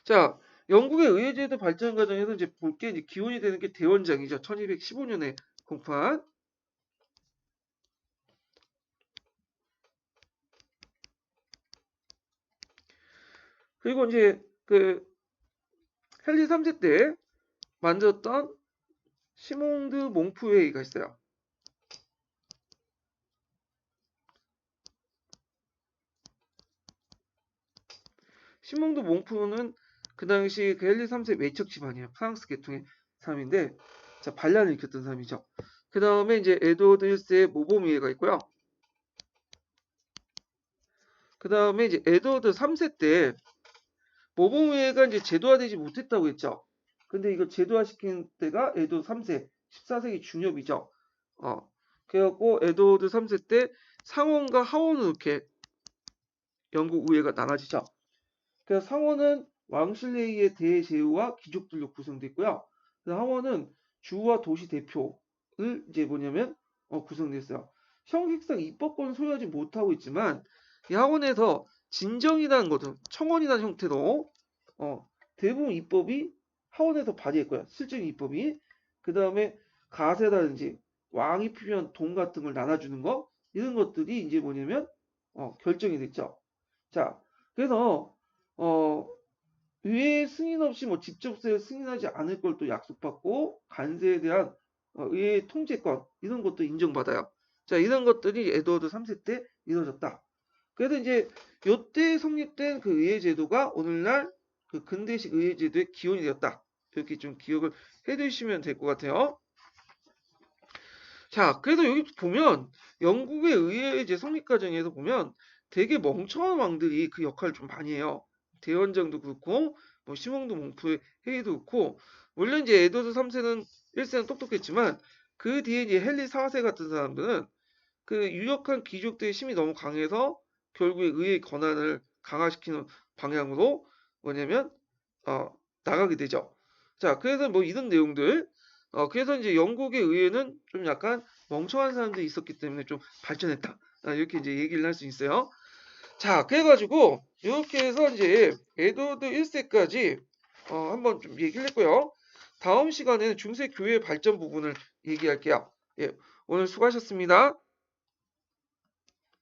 자, 영국의 의회 제도 발전 과정에서 이제 볼게 이제 기원이 되는 게 대원장이죠. 1215년에 공판. 그리고 이제 그 헨리 3세 때 만들었던 시몽드 몽프 회의가 있어요. 시몽드 몽프는 그 당시 그 헨리 3세 외척 집안이에요. 프랑스 계통의 사람인데, 자, 반란을 일으켰던 사람이죠. 그 다음에 이제 에드워드 1세의 모범위에가 있고요. 그 다음에 이제 에드워드 3세 때 모범위에가 이제 제도화되지 못했다고 했죠. 근데 이거 제도화시킨 때가 에드워드 3세, 14세기 중엽이죠. 그래갖고 에드워드 3세 때 상원과 하원으로 이렇게 영국 의회가 나눠지죠. 그래서 상원은 왕실레이의 대제후와 귀족들로 구성됐고요. 하원은 주와 도시 대표를 이제 뭐냐면 구성됐어요. 형식상 입법권을 소유하지 못하고 있지만 이 하원에서 진정이라는 것은 청원이라는 형태로 대부분 입법이 하원에서 발의했고요. 실질적인 입법이. 그 다음에 가세라든지 왕이 필요한 돈 같은 걸 나눠주는 거 이런 것들이 이제 뭐냐면 결정이 됐죠. 자, 그래서 의회 승인 없이 뭐 직접세를 승인하지 않을 걸 또 약속받고 관세에 대한 의회 통제권 이런 것도 인정받아요. 자, 이런 것들이 에드워드 3세 때 이루어졌다. 그래서 이제 요때 성립된 그 의회 제도가 오늘날 그 근대식 의회 제도의 기원이 되었다. 이렇게 좀 기억을 해두시면 될 것 같아요. 자, 그래서 여기 보면 영국의 의회 이제 성립 과정에서 보면 되게 멍청한 왕들이 그 역할을 좀 많이 해요. 대원정도 그렇고 뭐 시몽드 몽프의 회의도 그렇고 물론 이제 에드워드 3세는 1세는 똑똑했지만 그 뒤에 이제 헨리 4세 같은 사람들은 그 유력한 귀족들의 힘이 너무 강해서 결국에 의회 권한을 강화시키는 방향으로 뭐냐면 어, 나가게 되죠. 자, 그래서 뭐 이런 내용들 그래서 이제 영국의 의회는 좀 약간 멍청한 사람들이 있었기 때문에 좀 발전했다. 이렇게 이제 얘기를 할 수 있어요. 자, 그래가지고 이렇게 해서 이제 에드워드 1세까지 한번 좀 얘기를 했고요. 다음 시간에는 중세 교회 발전 부분을 얘기할게요. 예, 오늘 수고하셨습니다.